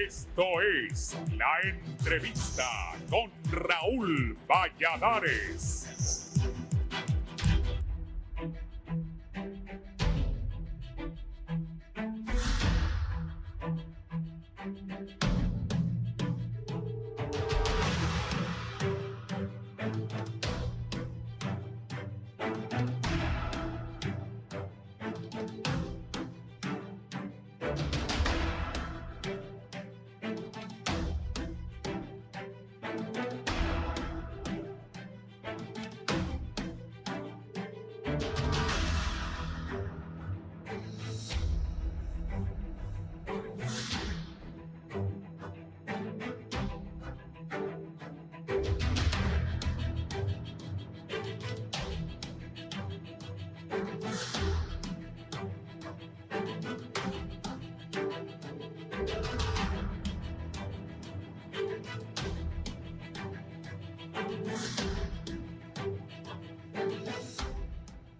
Esto es La Entrevista con Raúl Valladares.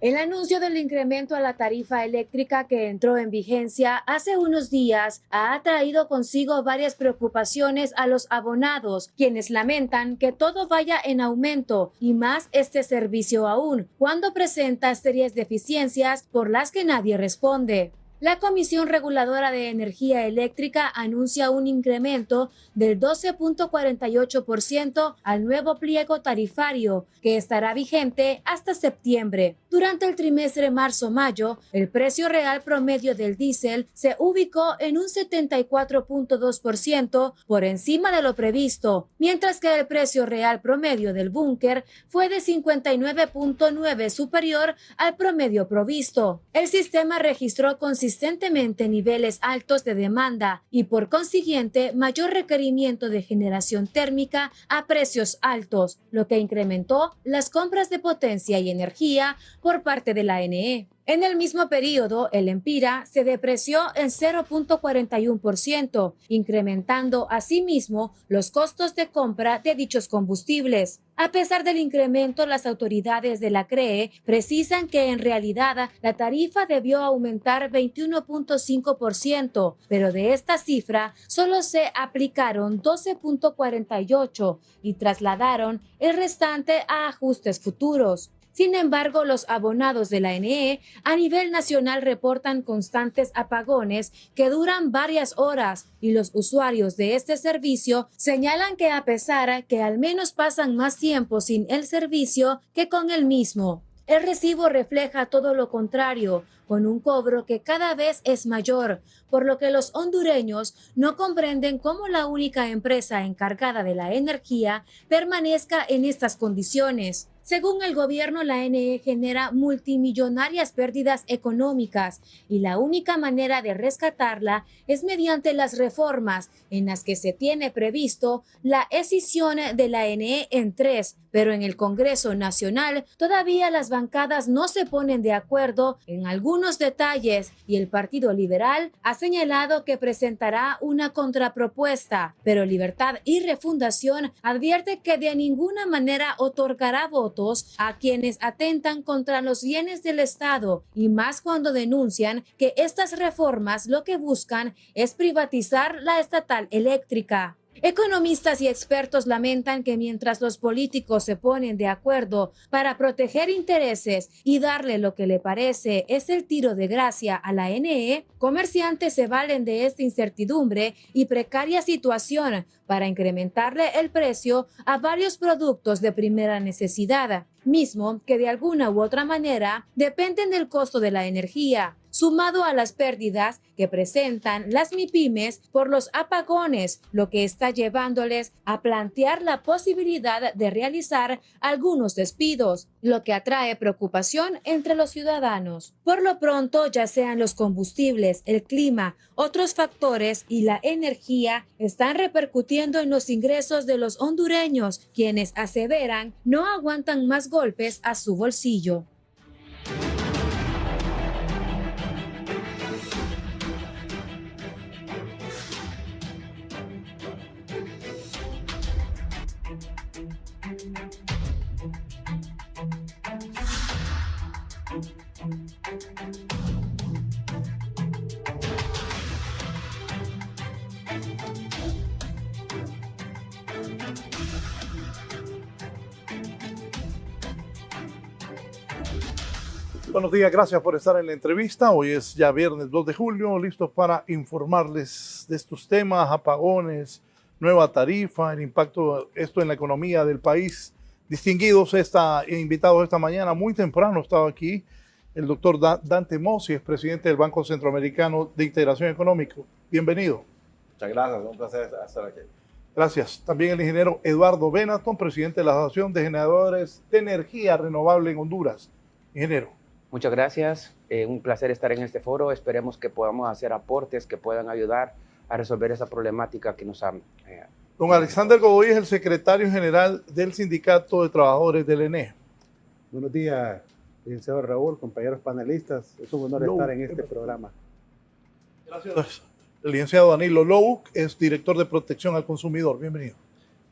El anuncio del incremento a la tarifa eléctrica que entró en vigencia hace unos días ha traído consigo varias preocupaciones a los abonados, quienes lamentan que todo vaya en aumento y más este servicio aún, cuando presenta serias deficiencias por las que nadie responde. La Comisión Reguladora de Energía Eléctrica anuncia un incremento del 12.48% al nuevo pliego tarifario, que estará vigente hasta septiembre. Durante el trimestre marzo-mayo, el precio real promedio del diésel se ubicó en un 74.2% por encima de lo previsto, mientras que el precio real promedio del búnker fue de 59.9% superior al promedio provisto. El sistema registró consistentemente niveles altos de demanda y por consiguiente mayor requerimiento de generación térmica a precios altos, lo que incrementó las compras de potencia y energía por parte de la ANE. En el mismo periodo, el Empira se depreció en 0.41%, incrementando asimismo los costos de compra de dichos combustibles. A pesar del incremento, las autoridades de la CREE precisan que en realidad la tarifa debió aumentar 21.5%, pero de esta cifra solo se aplicaron 12.48% y trasladaron el restante a ajustes futuros. Sin embargo, los abonados de la ANE a nivel nacional reportan constantes apagones que duran varias horas y los usuarios de este servicio señalan que a pesar que al menos pasan más tiempo sin el servicio que con el mismo. El recibo refleja todo lo contrario, con un cobro que cada vez es mayor, por lo que los hondureños no comprenden cómo la única empresa encargada de la energía permanezca en estas condiciones. Según el gobierno, la ANE genera multimillonarias pérdidas económicas y la única manera de rescatarla es mediante las reformas en las que se tiene previsto la escisión de la ANE en 3, pero en el Congreso Nacional todavía las bancadas no se ponen de acuerdo en algunos detalles y el Partido Liberal ha señalado que presentará una contrapropuesta, pero Libertad y Refundación advierte que de ninguna manera otorgará votos a quienes atentan contra los bienes del Estado y más cuando denuncian que estas reformas lo que buscan es privatizar la estatal eléctrica. Economistas y expertos lamentan que mientras los políticos se ponen de acuerdo para proteger intereses y darle lo que le parece es el tiro de gracia a la ANE, comerciantes se valen de esta incertidumbre y precaria situación para incrementarle el precio a varios productos de primera necesidad, mismo que de alguna u otra manera dependen del costo de la energía, sumado a las pérdidas que presentan las MIPYMES por los apagones, lo que está llevándoles a plantear la posibilidad de realizar algunos despidos, lo que atrae preocupación entre los ciudadanos. Por lo pronto, ya sean los combustibles, el clima, otros factores y la energía están repercutiendo en los ingresos de los hondureños, quienes aseveran no aguantan más golpes a su bolsillo. Buenos días, gracias por estar en la entrevista. Hoy es ya viernes 2 de julio, listos para informarles de estos temas, apagones, nueva tarifa, el impacto de esto en la economía del país. Distinguidos invitados esta mañana, muy temprano estaba aquí el doctor Dante Mossi, es presidente del Banco Centroamericano de Integración Económica. Bienvenido. Muchas gracias, un placer estar aquí. Gracias. También el ingeniero Eduardo Benaton, presidente de la Asociación de Generadores de Energía Renovable en Honduras. Ingeniero. Muchas gracias, un placer estar en este foro. Esperemos que podamos hacer aportes que puedan ayudar a resolver esa problemática que nos han... Don Alexander Godoy es el secretario general del Sindicato de Trabajadores del ENE. Buenos días, licenciado Raúl, compañeros panelistas. Es un honor estar en este programa. Gracias. El licenciado Danilo Louk es director de Protección al Consumidor. Bienvenido.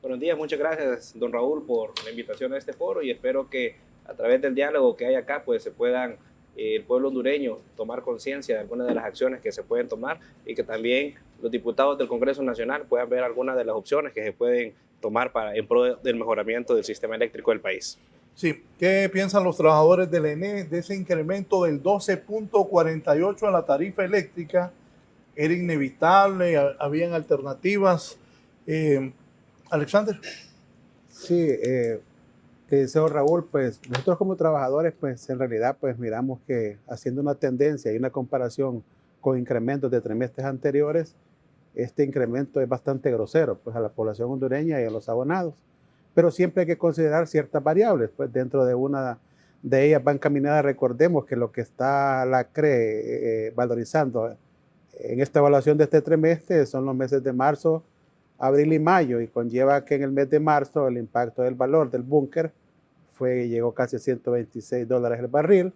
Buenos días, muchas gracias, don Raúl, por la invitación a este foro y espero que a través del diálogo que hay acá, pues se puedan, el pueblo hondureño, tomar conciencia de algunas de las acciones que se pueden tomar y que también los diputados del Congreso Nacional puedan ver algunas de las opciones que se pueden tomar en pro del mejoramiento del sistema eléctrico del país. Sí, ¿qué piensan los trabajadores del ENE de ese incremento del 12.48 a la tarifa eléctrica? ¿Era inevitable? ¿Habían alternativas? Alexander. Sí, licenciado Raúl, pues nosotros como trabajadores, pues en realidad pues miramos que haciendo una tendencia y una comparación con incrementos de trimestres anteriores, este incremento es bastante grosero pues a la población hondureña y a los abonados. Pero siempre hay que considerar ciertas variables, pues dentro de una de ellas va encaminada, recordemos que lo que está la CRE valorizando en esta evaluación de este trimestre son los meses de marzo, abril y mayo, y conlleva que en el mes de marzo el impacto del valor del búnker llegó casi a $126 el barril.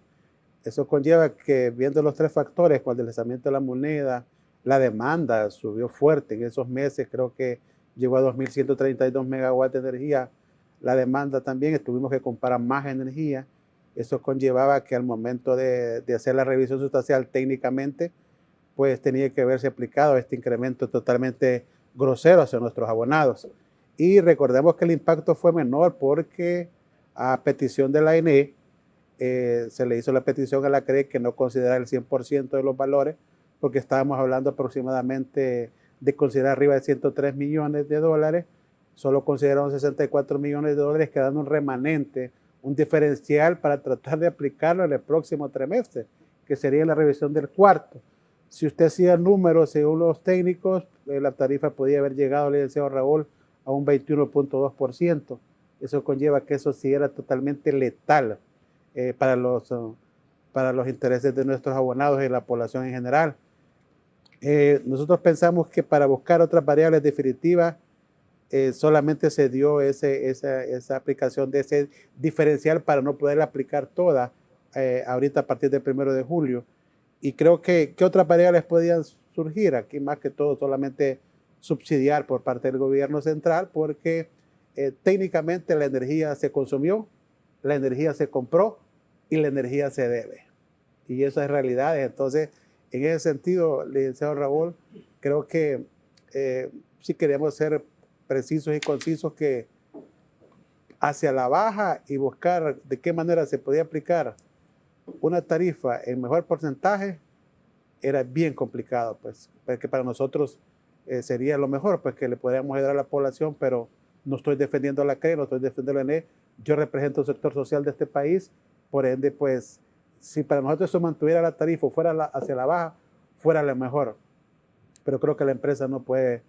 Eso conlleva que, viendo los tres factores, con el deslizamiento de la moneda, la demanda subió fuerte en esos meses, creo que llegó a 2.132 megawatts de energía. La demanda también, tuvimos que comprar más energía. Eso conllevaba que al momento de hacer la revisión sustancial técnicamente, pues tenía que verse aplicado este incremento totalmente grosero hacia nuestros abonados. Y recordemos que el impacto fue menor porque a petición de la ANE se le hizo la petición a la CRE que no considerara el 100% de los valores, porque estábamos hablando aproximadamente de considerar arriba de 103 millones de dólares, solo consideraron 64 millones de dólares, quedando un remanente, un diferencial para tratar de aplicarlo en el próximo trimestre, que sería la revisión del cuarto. Si usted hacía números según los técnicos, la tarifa podía haber llegado, le decía Raúl, a un 21.2%. Eso conlleva que eso sí era totalmente letal para los intereses de nuestros abonados y la población en general. Nosotros pensamos que para buscar otras variables definitivas solamente se dio esa aplicación de ese diferencial para no poder aplicar toda ahorita a partir del 1 de julio. Y creo que otras variables podían surgir aquí, más que todo solamente subsidiar por parte del gobierno central, porque técnicamente la energía se consumió, la energía se compró y la energía se debe. Y eso es realidad. Entonces, en ese sentido, licenciado Raúl, creo que sí queremos ser precisos y concisos, que hacia la baja y buscar de qué manera se podía aplicar una tarifa en mejor porcentaje era bien complicado, pues, porque para nosotros sería lo mejor, pues, que le podríamos ayudar a la población, pero no estoy defendiendo a la CRE, no estoy defendiendo a la ENE, yo represento el sector social de este país, por ende, pues, si para nosotros eso mantuviera la tarifa, fuera hacia la baja, fuera lo mejor, pero creo que la empresa no puede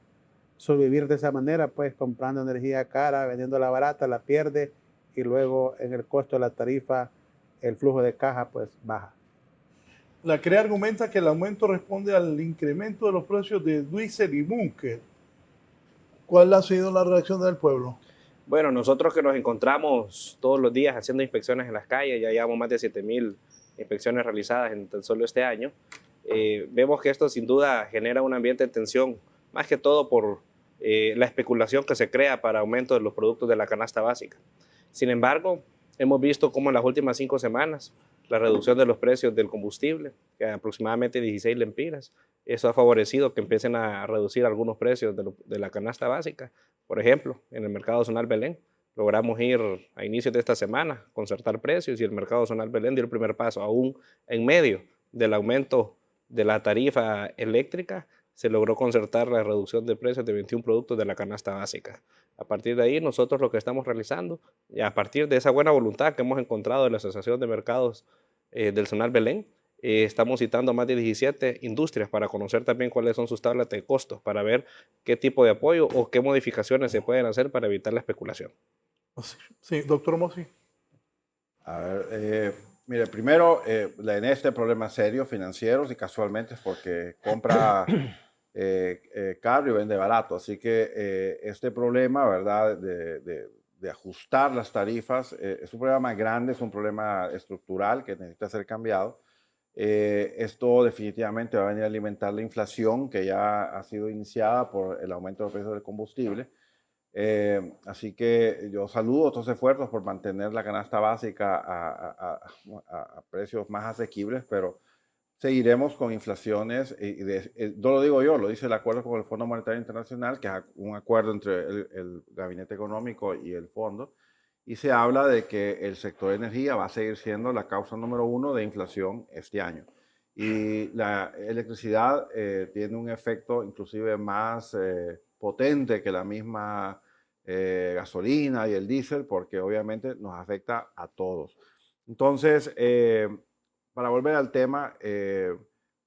sobrevivir de esa manera, pues, comprando energía cara, vendiéndola barata, la pierde, y luego en el costo de la tarifa, el flujo de caja pues baja. La CRE argumenta que el aumento responde al incremento de los precios de diésel y búnker. ¿Cuál ha sido la reacción del pueblo? Bueno, nosotros que nos encontramos todos los días haciendo inspecciones en las calles, ya llevamos más de 7.000 inspecciones realizadas en tan solo este año, vemos que esto sin duda genera un ambiente de tensión, más que todo por la especulación que se crea para aumento de los productos de la canasta básica. Sin embargo, hemos visto cómo en las últimas 5 semanas la reducción de los precios del combustible, que aproximadamente 16 lempiras, eso ha favorecido que empiecen a reducir algunos precios de la canasta básica, Por ejemplo, en el mercado zonal Belén, logramos ir a inicios de esta semana, concertar precios, y el mercado zonal Belén dio el primer paso. Aún en medio del aumento de la tarifa eléctrica, se logró concertar la reducción de precios de 21 productos de la canasta básica. A partir de ahí, nosotros lo que estamos realizando, y a partir de esa buena voluntad que hemos encontrado en la Asociación de Mercados del Zonal Belén, estamos citando a más de 17 industrias para conocer también cuáles son sus tablas de costos, para ver qué tipo de apoyo o qué modificaciones se pueden hacer para evitar la especulación. Sí, doctor Mossi. A ver, mire, primero, la ENE tiene problemas serios financieros y casualmente es porque compra caro y vende barato. Así que este problema, ¿verdad?, de ajustar las tarifas es un problema más grande, es un problema estructural que necesita ser cambiado. Esto definitivamente va a venir a alimentar la inflación que ya ha sido iniciada por el aumento de los precios del combustible. Así que yo saludo estos esfuerzos por mantener la canasta básica a precios más asequibles, pero seguiremos con inflaciones, no lo digo yo, lo dice el acuerdo con el Fondo Monetario Internacional, que es un acuerdo entre el Gabinete Económico y el Fondo, y se habla de que el sector de energía va a seguir siendo la causa número 1 de inflación este año. Y la electricidad tiene un efecto inclusive más potente que la misma gasolina y el diésel, porque obviamente nos afecta a todos. Entonces, para volver al tema,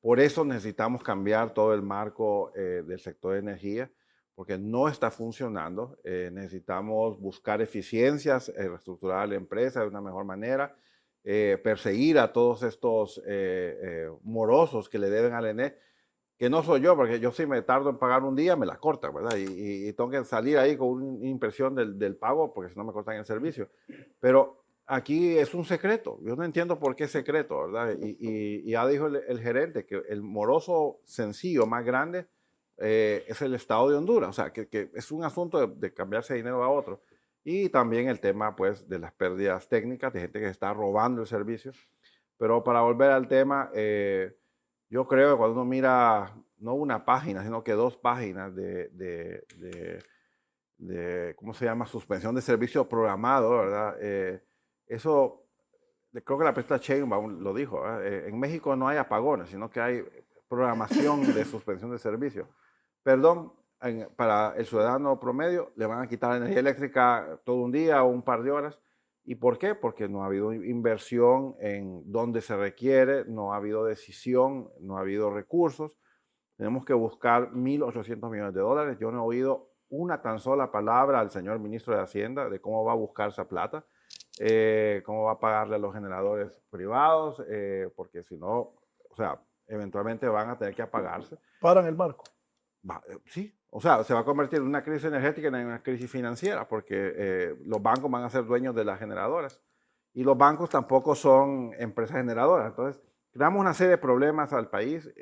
por eso necesitamos cambiar todo el marco del sector de energía, porque no está funcionando. Necesitamos buscar eficiencias, reestructurar la empresa de una mejor manera, perseguir a todos estos morosos que le deben al ENE, que no soy yo, porque yo si me tardo en pagar un día, me la cortan, ¿verdad? Y tengo que salir ahí con una impresión del pago, porque si no me cortan el servicio. Pero aquí es un secreto. Yo no entiendo por qué es secreto, ¿verdad? Y ya dijo el gerente que el moroso sencillo más grande es el Estado de Honduras. O sea, que es un asunto de cambiarse dinero a otro. Y también el tema, pues, de las pérdidas técnicas, de gente que está robando el servicio. Pero para volver al tema, yo creo que cuando uno mira, no una página, sino que 2 páginas de ¿cómo se llama? Suspensión de servicio programado, ¿verdad? Eso, creo que la presidenta Sheinbaum lo dijo, en México no hay apagones, sino que hay programación de suspensión de servicio. Perdón, para el ciudadano promedio le van a quitar la energía eléctrica todo un día o un par de horas. ¿Y por qué? Porque no ha habido inversión en donde se requiere, no ha habido decisión, no ha habido recursos. Tenemos que buscar 1.800 millones de dólares. Yo no he oído una tan sola palabra al señor ministro de Hacienda de cómo va a buscar esa plata, cómo va a pagarle a los generadores privados, porque si no, o sea, eventualmente van a tener que apagarse. Paran el marco. Sí, o sea, se va a convertir en una crisis energética en una crisis financiera, porque los bancos van a ser dueños de las generadoras y los bancos tampoco son empresas generadoras. Entonces, creamos una serie de problemas al país.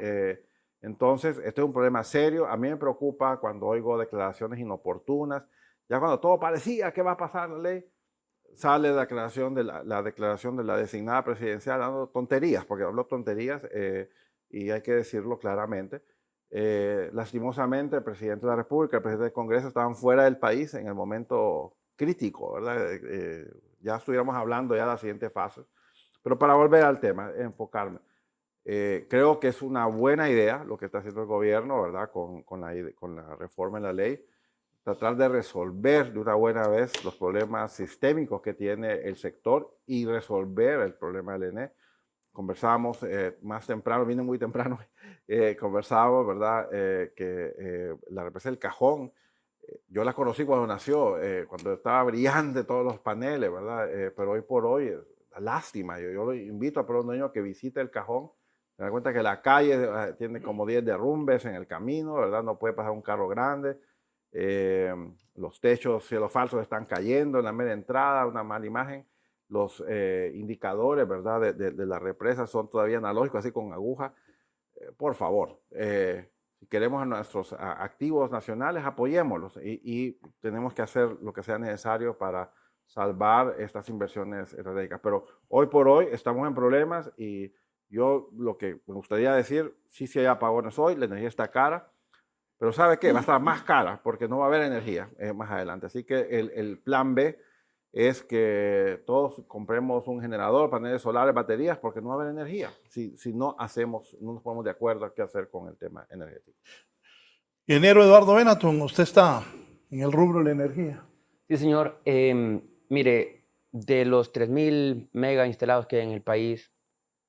Entonces, este es un problema serio. A mí me preocupa cuando oigo declaraciones inoportunas. Ya cuando todo parecía que va a pasar la ley, sale la declaración de la designada presidencial dando tonterías, porque habló tonterías y hay que decirlo claramente. Lastimosamente, el presidente de la República, el presidente del Congreso estaban fuera del país en el momento crítico, ¿verdad? Ya estuviéramos hablando ya de la siguiente fase. Pero para volver al tema, enfocarme, creo que es una buena idea lo que está haciendo el gobierno, ¿verdad? Con la reforma en la ley, tratar de resolver de una buena vez los problemas sistémicos que tiene el sector y resolver el problema del ENE. Conversábamos más temprano, vine muy temprano, conversábamos, ¿verdad? Que la represa del Cajón, yo la conocí cuando nació, cuando estaba brillante todos los paneles, ¿verdad? Pero hoy por hoy, lástima, yo lo invito a los niños que visite el Cajón, se dan cuenta que la calle tiene como 10 derrumbes en el camino, ¿verdad? No puede pasar un carro grande, los techos cielo falsos están cayendo en la media entrada, una mala imagen. Los indicadores, ¿verdad? de la represa son todavía analógicos, así con aguja. Por favor, si queremos a nuestros activos nacionales, apoyémoslos y tenemos que hacer lo que sea necesario para salvar estas inversiones estratégicas. Pero hoy por hoy estamos en problemas y yo lo que me gustaría decir, sí hay apagones hoy, la energía está cara, Pero ¿sabe qué? Va a estar más cara porque no va a haber energía más adelante. Así que el plan B es que todos compremos un generador, paneles solares, baterías, porque no va a haber energía. Si no nos ponemos de acuerdo a qué hacer con el tema energético. Ingeniero Eduardo Benaton, usted está en el rubro de la energía. Sí, señor. Mire, de los 3.000 megas instalados que hay en el país,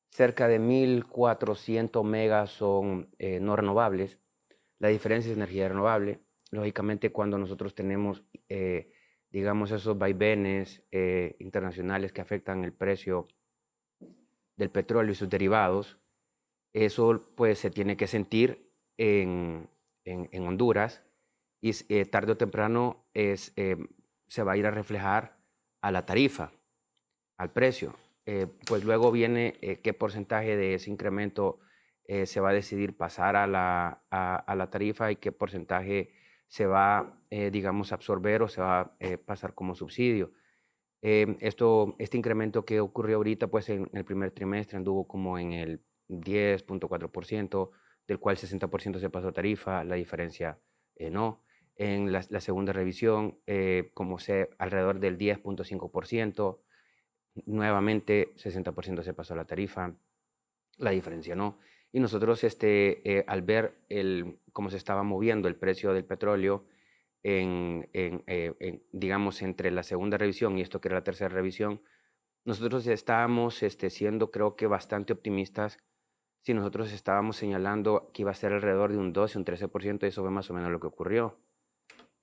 cerca de 1.400 megas son no renovables. La diferencia es energía renovable. Lógicamente, cuando nosotros tenemos, digamos, esos vaivenes internacionales que afectan el precio del petróleo y sus derivados, eso pues se tiene que sentir en Honduras y tarde o temprano se va a ir a reflejar a la tarifa, al precio. Pues luego viene qué porcentaje de ese incremento se va a decidir pasar a la tarifa y qué porcentaje se va, digamos, absorber o se va a pasar como subsidio. Este incremento que ocurrió ahorita, pues en el primer trimestre anduvo como en el 10.4%, del cual 60% se pasó a tarifa, la diferencia no. En la segunda revisión, como alrededor del 10.5%, nuevamente 60% se pasó a la tarifa, la diferencia no. Y nosotros, al ver cómo se estaba moviendo el precio del petróleo, digamos, entre la segunda revisión y esto que era la tercera revisión, nosotros estábamos siendo, creo que, bastante optimistas. Si nosotros estábamos señalando que iba a ser alrededor de un 12, un 13%, eso fue más o menos lo que ocurrió.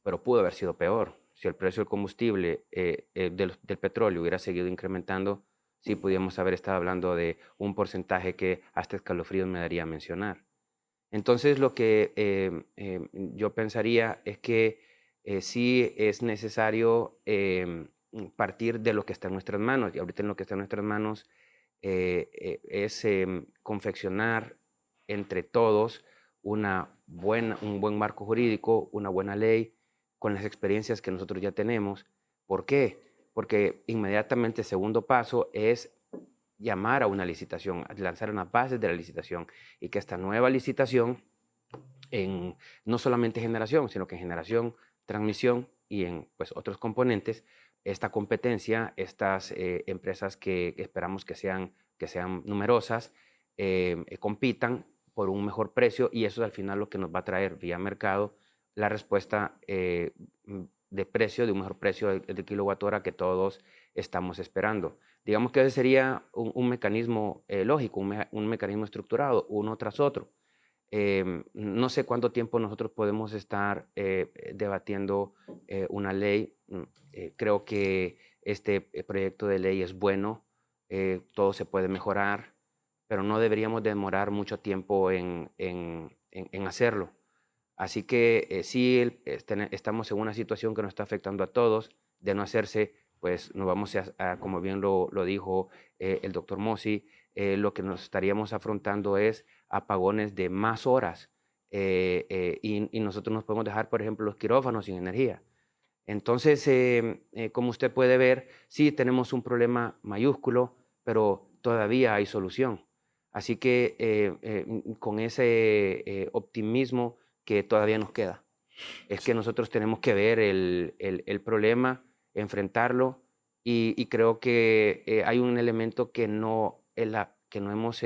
Pero pudo haber sido peor. Si el precio del combustible, del petróleo, hubiera seguido incrementando, sí podíamos haber estado hablando de un porcentaje que hasta escalofríos me daría a mencionar. Entonces, lo que yo pensaría es que sí es necesario partir de lo que está en nuestras manos. Y ahorita en lo que está en nuestras manos es confeccionar entre todos un buen marco jurídico, una buena ley, con las experiencias que nosotros ya tenemos. ¿Por qué? Porque inmediatamente el segundo paso es llamar a una licitación, lanzar unas bases de la licitación y que esta nueva licitación, no solamente generación, sino que en generación, transmisión y en pues, otros componentes, esta competencia, estas empresas que esperamos que sean numerosas, compitan por un mejor precio y eso es al final lo que nos va a traer vía mercado la respuesta de precio, de un mejor precio de kilowatt hora que todos estamos esperando. Digamos que ese sería un mecanismo lógico, un mecanismo estructurado, uno tras otro. No sé cuánto tiempo nosotros podemos estar debatiendo una ley. Creo que este proyecto de ley es bueno, todo se puede mejorar, pero no deberíamos demorar mucho tiempo en hacerlo. Así que sí estamos en una situación que nos está afectando a todos. De no hacerse, pues nos vamos como bien lo dijo el doctor Mossi, lo que nos estaríamos afrontando es apagones de más horas y nosotros nos podemos dejar, por ejemplo, los quirófanos sin energía. Entonces, como usted puede ver, sí tenemos un problema mayúsculo, pero todavía hay solución. Así que con ese optimismo que todavía nos queda, es que nosotros tenemos que ver el problema, enfrentarlo y creo que hay un elemento que no hemos,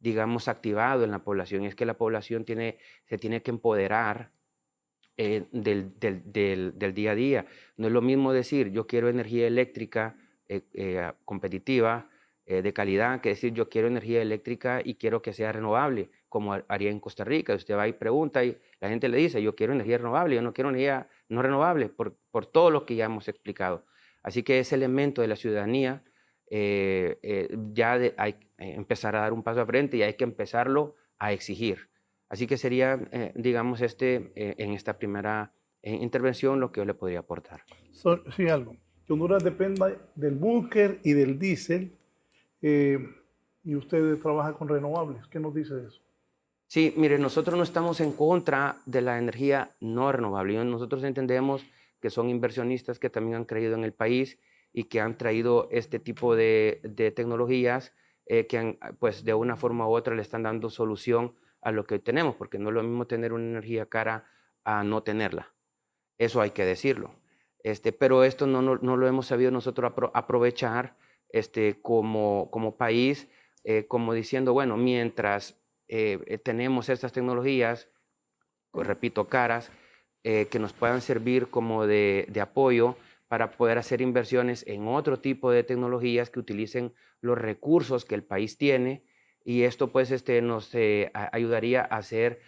digamos, activado en la población, y es que la población se tiene que empoderar del día a día. No es lo mismo decir yo quiero energía eléctrica competitiva, de calidad, que decir yo quiero energía eléctrica y quiero que sea renovable, como haría en Costa Rica. Usted va y pregunta y la gente le dice yo quiero energía renovable, yo no quiero energía no renovable, por todo lo que ya hemos explicado. Así que ese elemento de la ciudadanía hay que empezar a dar un paso al frente y hay que empezarlo a exigir. Así que sería, digamos, en esta primera intervención lo que yo le podría aportar. Sí, algo. Que Honduras dependa del búnker y del diésel y usted trabaja con renovables. ¿Qué nos dice de eso? Sí, mire, nosotros no estamos en contra de la energía no renovable. Nosotros entendemos que son inversionistas que también han creído en el país y que han traído este tipo de tecnologías que pues de una forma u otra le están dando solución a lo que tenemos, porque no es lo mismo tener una energía cara a no tenerla. Eso hay que decirlo. Pero esto no lo hemos sabido nosotros aprovechar como país, como diciendo, bueno, mientras tenemos estas tecnologías, pues, repito, caras, que nos puedan servir como de apoyo para poder hacer inversiones en otro tipo de tecnologías que utilicen los recursos que el país tiene, y esto pues nos ayudaría a ser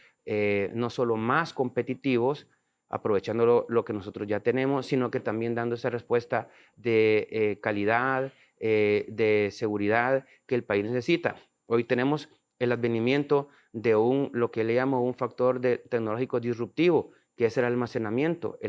no solo más competitivos, aprovechando lo que nosotros ya tenemos, sino que también dando esa respuesta de calidad, de seguridad que el país necesita. Hoy tenemos el advenimiento de lo que le llamo un factor tecnológico disruptivo, que es el almacenamiento.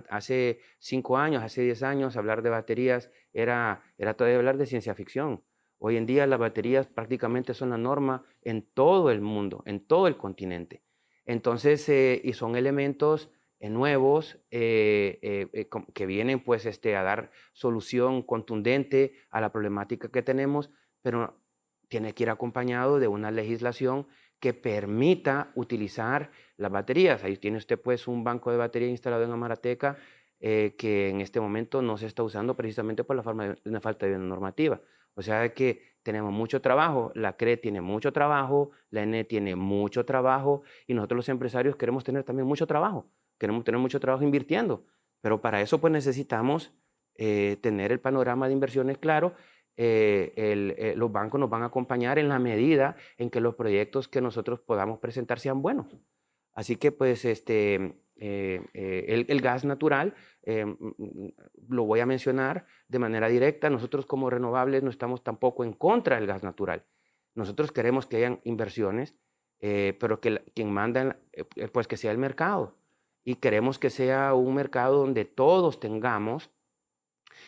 Hace 5 años, hace 10 años, hablar de baterías era todavía hablar de ciencia ficción. Hoy en día las baterías prácticamente son la norma en todo el mundo, en todo el continente. Entonces, y son elementos nuevos que vienen pues a dar solución contundente a la problemática que tenemos, pero tiene que ir acompañado de una legislación que permita utilizar las baterías. Ahí tiene usted pues un banco de batería instalado en Amarateca que en este momento no se está usando precisamente por una falta de normativa. O sea que tenemos mucho trabajo, la CRE tiene mucho trabajo, la ENE tiene mucho trabajo, y nosotros los empresarios queremos tener también mucho trabajo, queremos tener mucho trabajo invirtiendo, pero para eso pues necesitamos tener el panorama de inversiones claro. Los bancos nos van a acompañar en la medida en que los proyectos que nosotros podamos presentar sean buenos. Así que pues el gas natural, lo voy a mencionar de manera directa. Nosotros como renovables no estamos tampoco en contra del gas natural. Nosotros queremos que hayan inversiones, pero que quien manda, pues que sea el mercado. Y queremos que sea un mercado donde todos tengamos,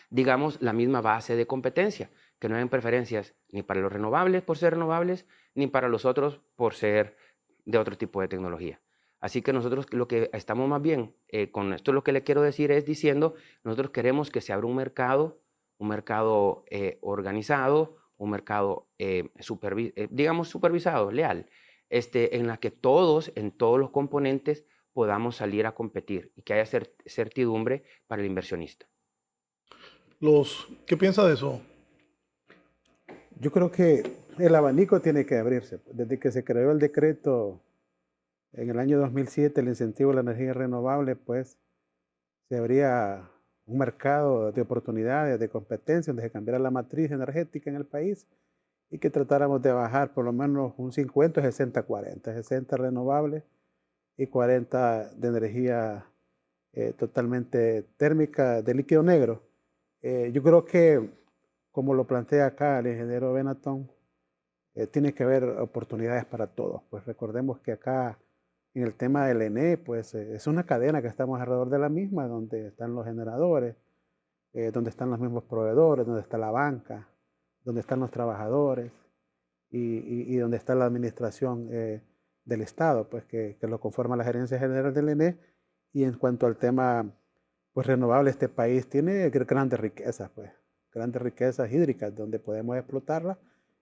digamos, la misma base de competencia, que no hayan preferencias ni para los renovables por ser renovables, ni para los otros por ser de otro tipo de tecnología. Así que nosotros lo que estamos más bien, con esto lo que le quiero decir es diciendo, nosotros queremos que se abra un mercado organizado, un mercado digamos supervisado, leal, en la que todos, en todos los componentes, podamos salir a competir y que haya certidumbre para el inversionista. ¿Qué piensa de eso? Yo creo que el abanico tiene que abrirse. Desde que se creó el decreto en el año 2007, el incentivo a la energía renovable, pues se abría un mercado de oportunidades, de competencia, donde se cambiara la matriz energética en el país y que tratáramos de bajar por lo menos un 50, 60, 40, 60 renovables y 40 de energía totalmente térmica de líquido negro. Yo creo que, como lo plantea acá el ingeniero Benetton, tiene que haber oportunidades para todos. Pues recordemos que acá en el tema del ENE, pues es una cadena que estamos alrededor de la misma, donde están los generadores, donde están los mismos proveedores, donde está la banca, donde están los trabajadores y donde está la administración del Estado, pues que lo conforma la Gerencia General del ENE. Y en cuanto al tema pues renovable, este país tiene grandes riquezas, pues grandes riquezas hídricas donde podemos explotarlas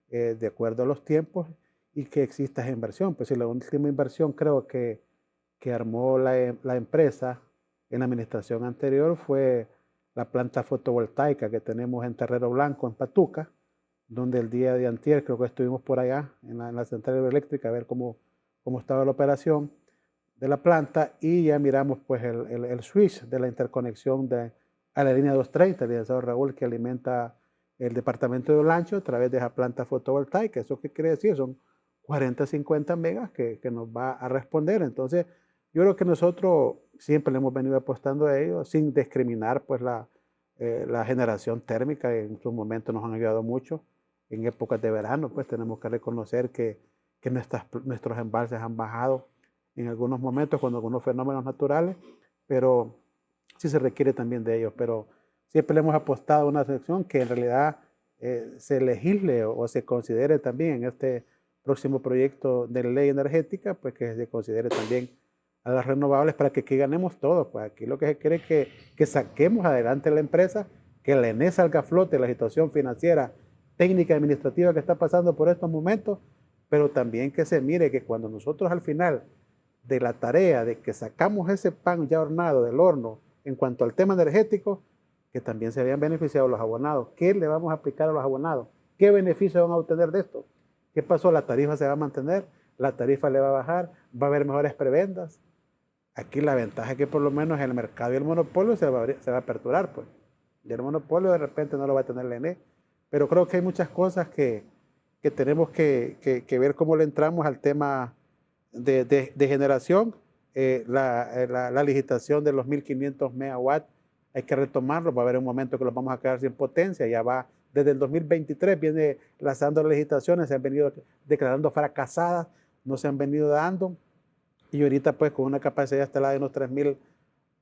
de acuerdo a los tiempos y que exista esa inversión. Pues si la última inversión creo que armó la empresa en la administración anterior fue la planta fotovoltaica que tenemos en Terrero Blanco, en Patuca, donde el día de antier creo que estuvimos por allá en la central hidroeléctrica a ver cómo estaba la operación de la planta, y ya miramos pues el switch de la interconexión a la línea 230, el licenciado Raúl, que alimenta el departamento de Olancho a través de esa planta fotovoltaica. ¿Eso qué quiere decir? Son 40, 50 megas que nos va a responder. Entonces, yo creo que nosotros siempre le hemos venido apostando a ello, sin discriminar pues la generación térmica. En su momento nos han ayudado mucho. En épocas de verano, pues tenemos que reconocer que nuestros embalses han bajado en algunos momentos con algunos fenómenos naturales, pero sí se requiere también de ellos. Pero siempre le hemos apostado a una sección que en realidad se legisle o se considere también en este próximo proyecto de ley energética, pues que se considere también a las renovables para que aquí ganemos todos. Pues aquí lo que se quiere es que saquemos adelante la empresa, que la ENE salga a flote la situación financiera, técnica y administrativa que está pasando por estos momentos, pero también que se mire que cuando nosotros al final de la tarea de que sacamos ese pan ya hornado del horno en cuanto al tema energético, que también se vean beneficiados los abonados. ¿Qué le vamos a aplicar a los abonados? ¿Qué beneficios van a obtener de esto? ¿Qué pasó? ¿La tarifa se va a mantener? ¿La tarifa le va a bajar? ¿Va a haber mejores prebendas? Aquí la ventaja es que por lo menos el mercado y el monopolio se va a aperturar, pues. Y el monopolio de repente no lo va a tener la ENE. Pero creo que hay muchas cosas que tenemos que ver cómo le entramos al tema de generación. La licitación de los 1.500 megawatts hay que retomarlo. Va a haber un momento que los vamos a quedar sin potencia. Ya va, desde el 2023 viene lanzando las licitaciones, se han venido declarando fracasadas, no se han venido dando. Y ahorita pues con una capacidad instalada de unos 3.000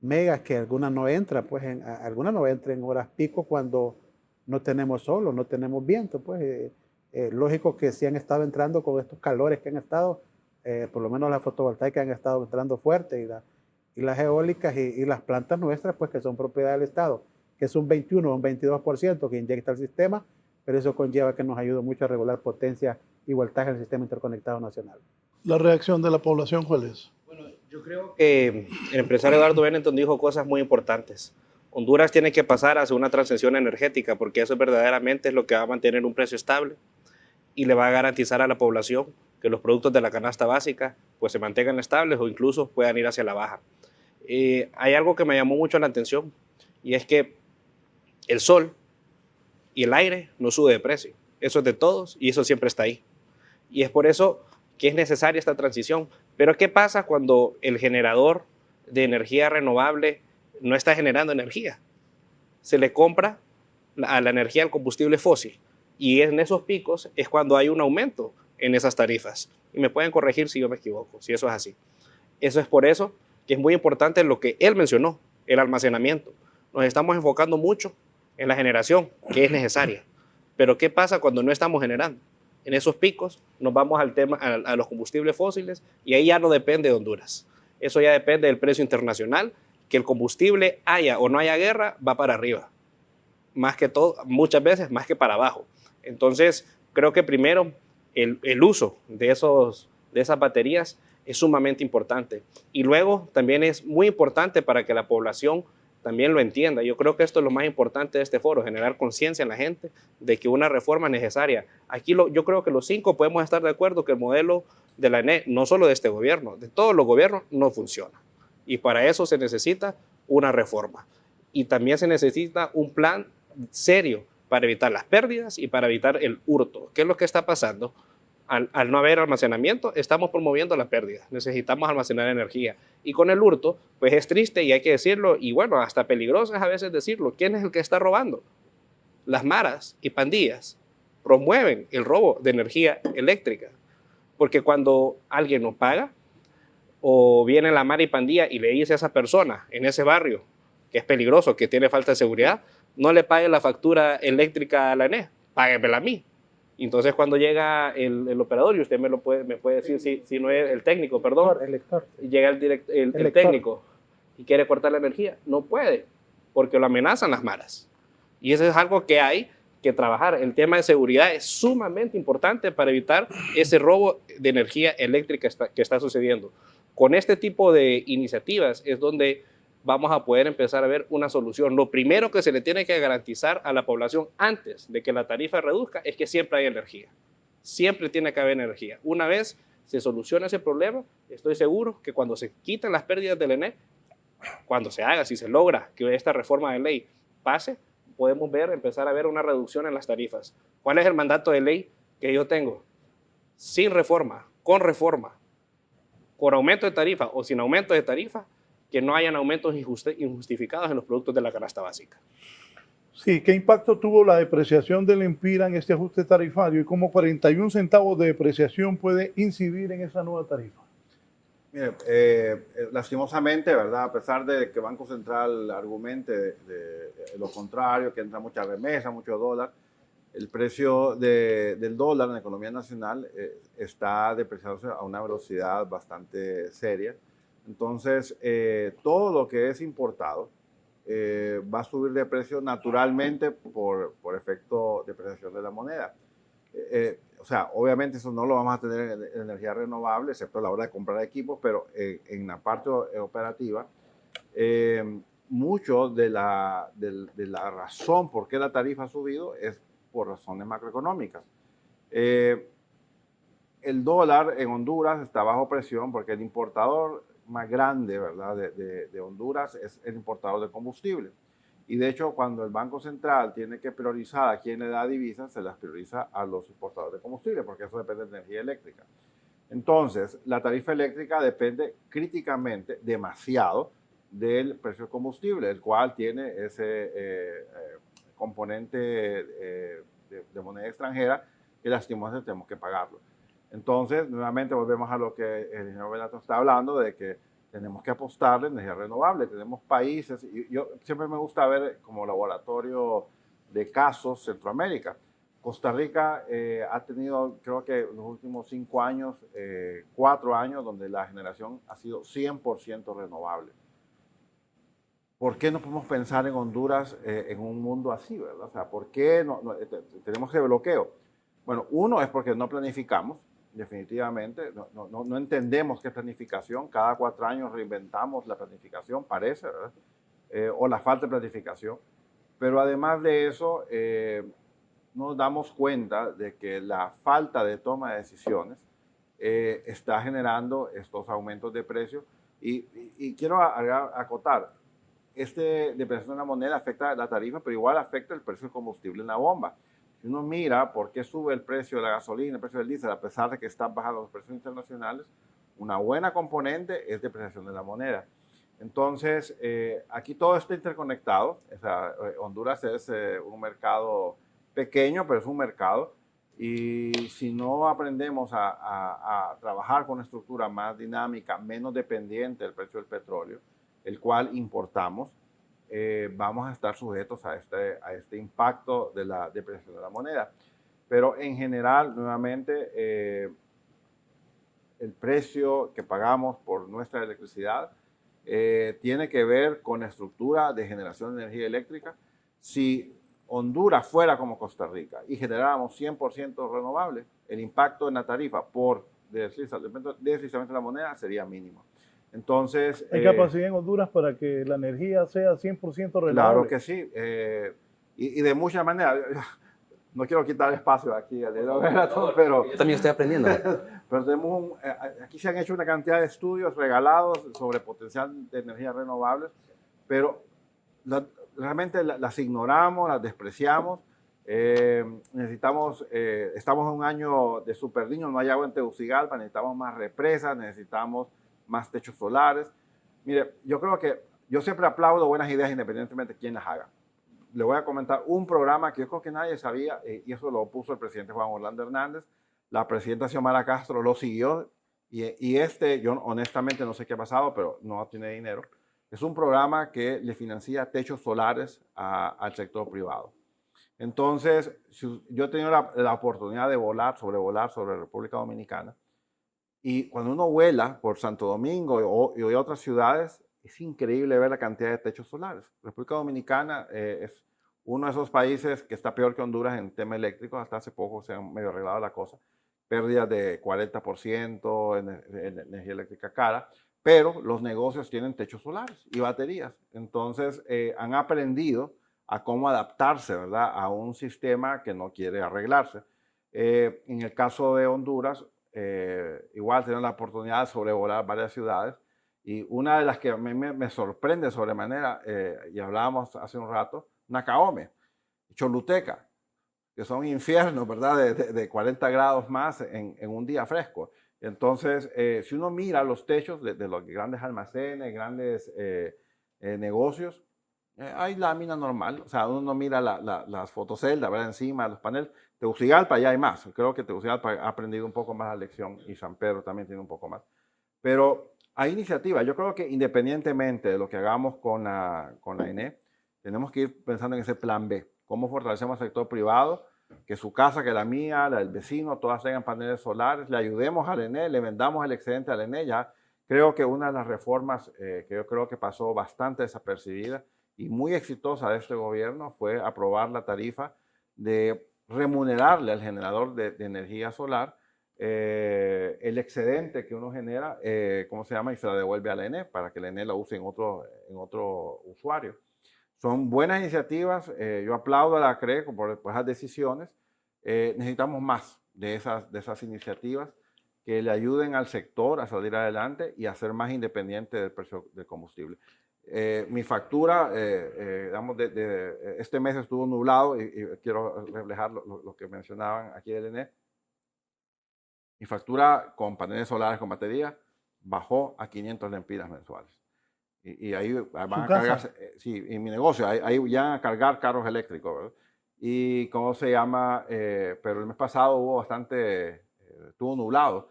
megas, que algunas no entran, pues algunas no entran en horas pico cuando no tenemos sol, no tenemos viento. Pues lógico que sí han estado entrando con estos calores que han estado, por lo menos las fotovoltaicas han estado entrando fuerte, y las eólicas y las plantas nuestras, pues que son propiedad del Estado, que es un 21 o un 22% que inyecta el sistema, pero eso conlleva que nos ayude mucho a regular potencia y voltaje del sistema interconectado nacional. ¿La reacción de la población cuál es? Bueno, yo creo que el empresario Eduardo Benetton dijo cosas muy importantes. Honduras tiene que pasar hacia una transición energética, porque eso verdaderamente es lo que va a mantener un precio estable y le va a garantizar a la población que los productos de la canasta básica pues se mantengan estables o incluso puedan ir hacia la baja. Hay algo que me llamó mucho la atención, y es que el sol y el aire no sube de precio. Eso es de todos y eso siempre está ahí. Y es por eso que es necesaria esta transición. Pero ¿qué pasa cuando el generador de energía renovable no está generando energía? Se le compra a la energía al combustible fósil, y en esos picos es cuando hay un aumento en esas tarifas. Y me pueden corregir si yo me equivoco, si eso es así. Eso es por eso que es muy importante lo que él mencionó, el almacenamiento. Nos estamos enfocando mucho en la generación, que es necesaria. Pero ¿qué pasa cuando no estamos generando? En esos picos nos vamos al tema, a los combustibles fósiles, y ahí ya no depende de Honduras. Eso ya depende del precio internacional, que el combustible haya o no haya guerra, va para arriba. Más que todo, muchas veces más que para abajo. Entonces, creo que primero el uso de esas baterías es sumamente importante. Y luego también es muy importante para que la población también lo entienda. Yo creo que esto es lo más importante de este foro, generar conciencia en la gente de que una reforma es necesaria. Aquí yo creo que los 5 podemos estar de acuerdo que el modelo de la ENE, no solo de este gobierno, de todos los gobiernos, no funciona. Y para eso se necesita una reforma. Y también se necesita un plan serio para evitar las pérdidas y para evitar el hurto. ¿Qué es lo que está pasando? Al no haber almacenamiento, estamos promoviendo la pérdida. Necesitamos almacenar energía. Y con el hurto, pues es triste y hay que decirlo, y bueno, hasta peligroso es a veces decirlo. ¿Quién es el que está robando? Las maras y pandillas promueven el robo de energía eléctrica. Porque cuando alguien no paga, o viene la mara y pandilla y le dice a esa persona en ese barrio que es peligroso, que tiene falta de seguridad, no le pague la factura eléctrica a la ENE, páguemela a mí. Entonces cuando llega el operador, y usted me puede decir si no es el técnico, perdón, El lector. y llega el técnico y quiere cortar la energía, no puede, porque lo amenazan las maras. Y eso es algo que hay que trabajar. El tema de seguridad es sumamente importante para evitar ese robo de energía eléctrica que está sucediendo. Con este tipo de iniciativas es donde vamos a poder empezar a ver una solución. Lo primero que se le tiene que garantizar a la población antes de que la tarifa reduzca es que siempre hay energía. Siempre tiene que haber energía. Una vez se soluciona ese problema, estoy seguro que cuando se quitan las pérdidas del ENE, cuando se haga, si se logra que esta reforma de ley pase, podemos empezar a ver una reducción en las tarifas. ¿Cuál es el mandato de ley que yo tengo? Sin reforma, con aumento de tarifa o sin aumento de tarifa, que no hayan aumentos injustificados en los productos de la canasta básica. Sí, ¿qué impacto tuvo la depreciación del Empira en este ajuste tarifario y cómo 41 centavos de depreciación puede incidir en esa nueva tarifa? Mire, lastimosamente, ¿verdad? A pesar de que Banco Central argumente de lo contrario, que entra mucha remesa, mucho dólar, el precio del dólar en la economía nacional está depreciándose a una velocidad bastante seria. Entonces, todo lo que es importado va a subir de precio naturalmente por efecto de depreciación de la moneda. O sea, obviamente eso no lo vamos a tener en energía renovable, excepto a la hora de comprar equipos, pero en la parte operativa, mucho de la razón por qué la tarifa ha subido es por razones macroeconómicas. El dólar en Honduras está bajo presión porque el importador más grande, ¿verdad?, de Honduras es el importador de combustible. Y de hecho, cuando el Banco Central tiene que priorizar a quién le da divisas, se las prioriza a los importadores de combustible, porque eso depende de energía eléctrica. Entonces, la tarifa eléctrica depende críticamente demasiado del precio del combustible, el cual tiene ese componente de moneda extranjera que lastimosamente tenemos que pagarlo. Entonces, nuevamente volvemos a lo que el ingeniero Velato está hablando, de que tenemos que apostarle en energía renovable. Tenemos países, y yo siempre me gusta ver como laboratorio de casos Centroamérica. Costa Rica ha tenido, creo que en los últimos 5 años, 4 años, donde la generación ha sido 100% renovable. ¿Por qué no podemos pensar en Honduras en un mundo así, verdad? O sea, ¿por qué tenemos ese bloqueo? Bueno, uno es porque no planificamos. Definitivamente, no entendemos qué es planificación. Cada 4 años reinventamos la planificación, parece, ¿verdad? O la falta de planificación. Pero además de eso, nos damos cuenta de que la falta de toma de decisiones está generando estos aumentos de precios. Y quiero acotar, depreciación de la moneda afecta la tarifa, pero igual afecta el precio del combustible en la bomba. Si uno mira por qué sube el precio de la gasolina, el precio del diésel, a pesar de que están bajando los precios internacionales, una buena componente es depreciación de la moneda. Entonces, aquí todo está interconectado. O sea, Honduras es un mercado pequeño, pero es un mercado. Y si no aprendemos a trabajar con una estructura más dinámica, menos dependiente del precio del petróleo, el cual importamos, vamos a estar sujetos a este impacto de la depreciación de la moneda. Pero en general, nuevamente, el precio que pagamos por nuestra electricidad tiene que ver con la estructura de generación de energía eléctrica. Si Honduras fuera como Costa Rica y generáramos 100% renovable, el impacto en la tarifa por deslizamiento de la moneda sería mínimo. Entonces, ¿hay capacidad en Honduras para que la energía sea 100% renovable? Claro que sí, y de muchas maneras. No quiero quitar espacio aquí, pero yo también estoy aprendiendo. Pero tenemos aquí se han hecho una cantidad de estudios regalados sobre potencial de energías renovables, pero realmente las ignoramos, las despreciamos. Estamos en un año de superniño, no hay agua en Tegucigalpa, necesitamos más represas, necesitamos más techos solares. Mire, yo creo que yo siempre aplaudo buenas ideas independientemente de quién las haga. Le voy a comentar un programa que yo creo que nadie sabía, y eso lo puso el presidente Juan Orlando Hernández. La presidenta Xiomara Castro lo siguió, y yo honestamente no sé qué ha pasado, pero no tiene dinero. Es un programa que le financia techos solares al sector privado. Entonces, yo he tenido la oportunidad de sobrevolar sobre República Dominicana, y cuando uno vuela por Santo Domingo y otras ciudades, es increíble ver la cantidad de techos solares. República Dominicana es uno de esos países que está peor que Honduras en tema eléctrico. Hasta hace poco se han medio arreglado la cosa. Pérdidas de 40% en energía eléctrica cara, pero los negocios tienen techos solares y baterías. Entonces, han aprendido a cómo adaptarse, ¿verdad?, a un sistema que no quiere arreglarse. En el caso de Honduras, igual tengo la oportunidad de sobrevolar varias ciudades, y una de las que a mí me sorprende sobremanera, y hablábamos hace un rato, Nacaome, Choluteca, que son infiernos, ¿verdad?, de 40 grados más en un día fresco. Entonces, si uno mira los techos de los grandes almacenes, grandes negocios, hay lámina normal. O sea, uno mira las fotoceldas, ¿verdad?, encima de los paneles. Tegucigalpa ya hay más. Creo que Tegucigalpa ha aprendido un poco más la lección, y San Pedro también tiene un poco más. Pero hay iniciativas. Yo creo que independientemente de lo que hagamos con la ENE, tenemos que ir pensando en ese plan B. ¿Cómo fortalecemos el sector privado? Que su casa, que la mía, la del vecino, todas tengan paneles solares. Le ayudemos al ENE, le vendamos el excedente al ENE. Ya creo que una de las reformas que yo creo que pasó bastante desapercibida y muy exitosa de este gobierno fue aprobar la tarifa de remunerarle al generador de energía solar el excedente que uno genera, ¿cómo se llama? Y se la devuelve a la ENE para que la ENE la use en otro usuario. Son buenas iniciativas, yo aplaudo a la CRE por esas decisiones. Necesitamos más de esas iniciativas que le ayuden al sector a salir adelante y a ser más independiente del precio del combustible. Mi factura, digamos, este mes estuvo nublado y quiero reflejar lo que mencionaban aquí del ENE. Mi factura con paneles solares con batería bajó a 500 lempiras mensuales. Y ahí van a cargarse, sí, en mi negocio, ahí ya a cargar carros eléctricos, ¿verdad? Y cómo se llama, pero el mes pasado hubo bastante, estuvo nublado.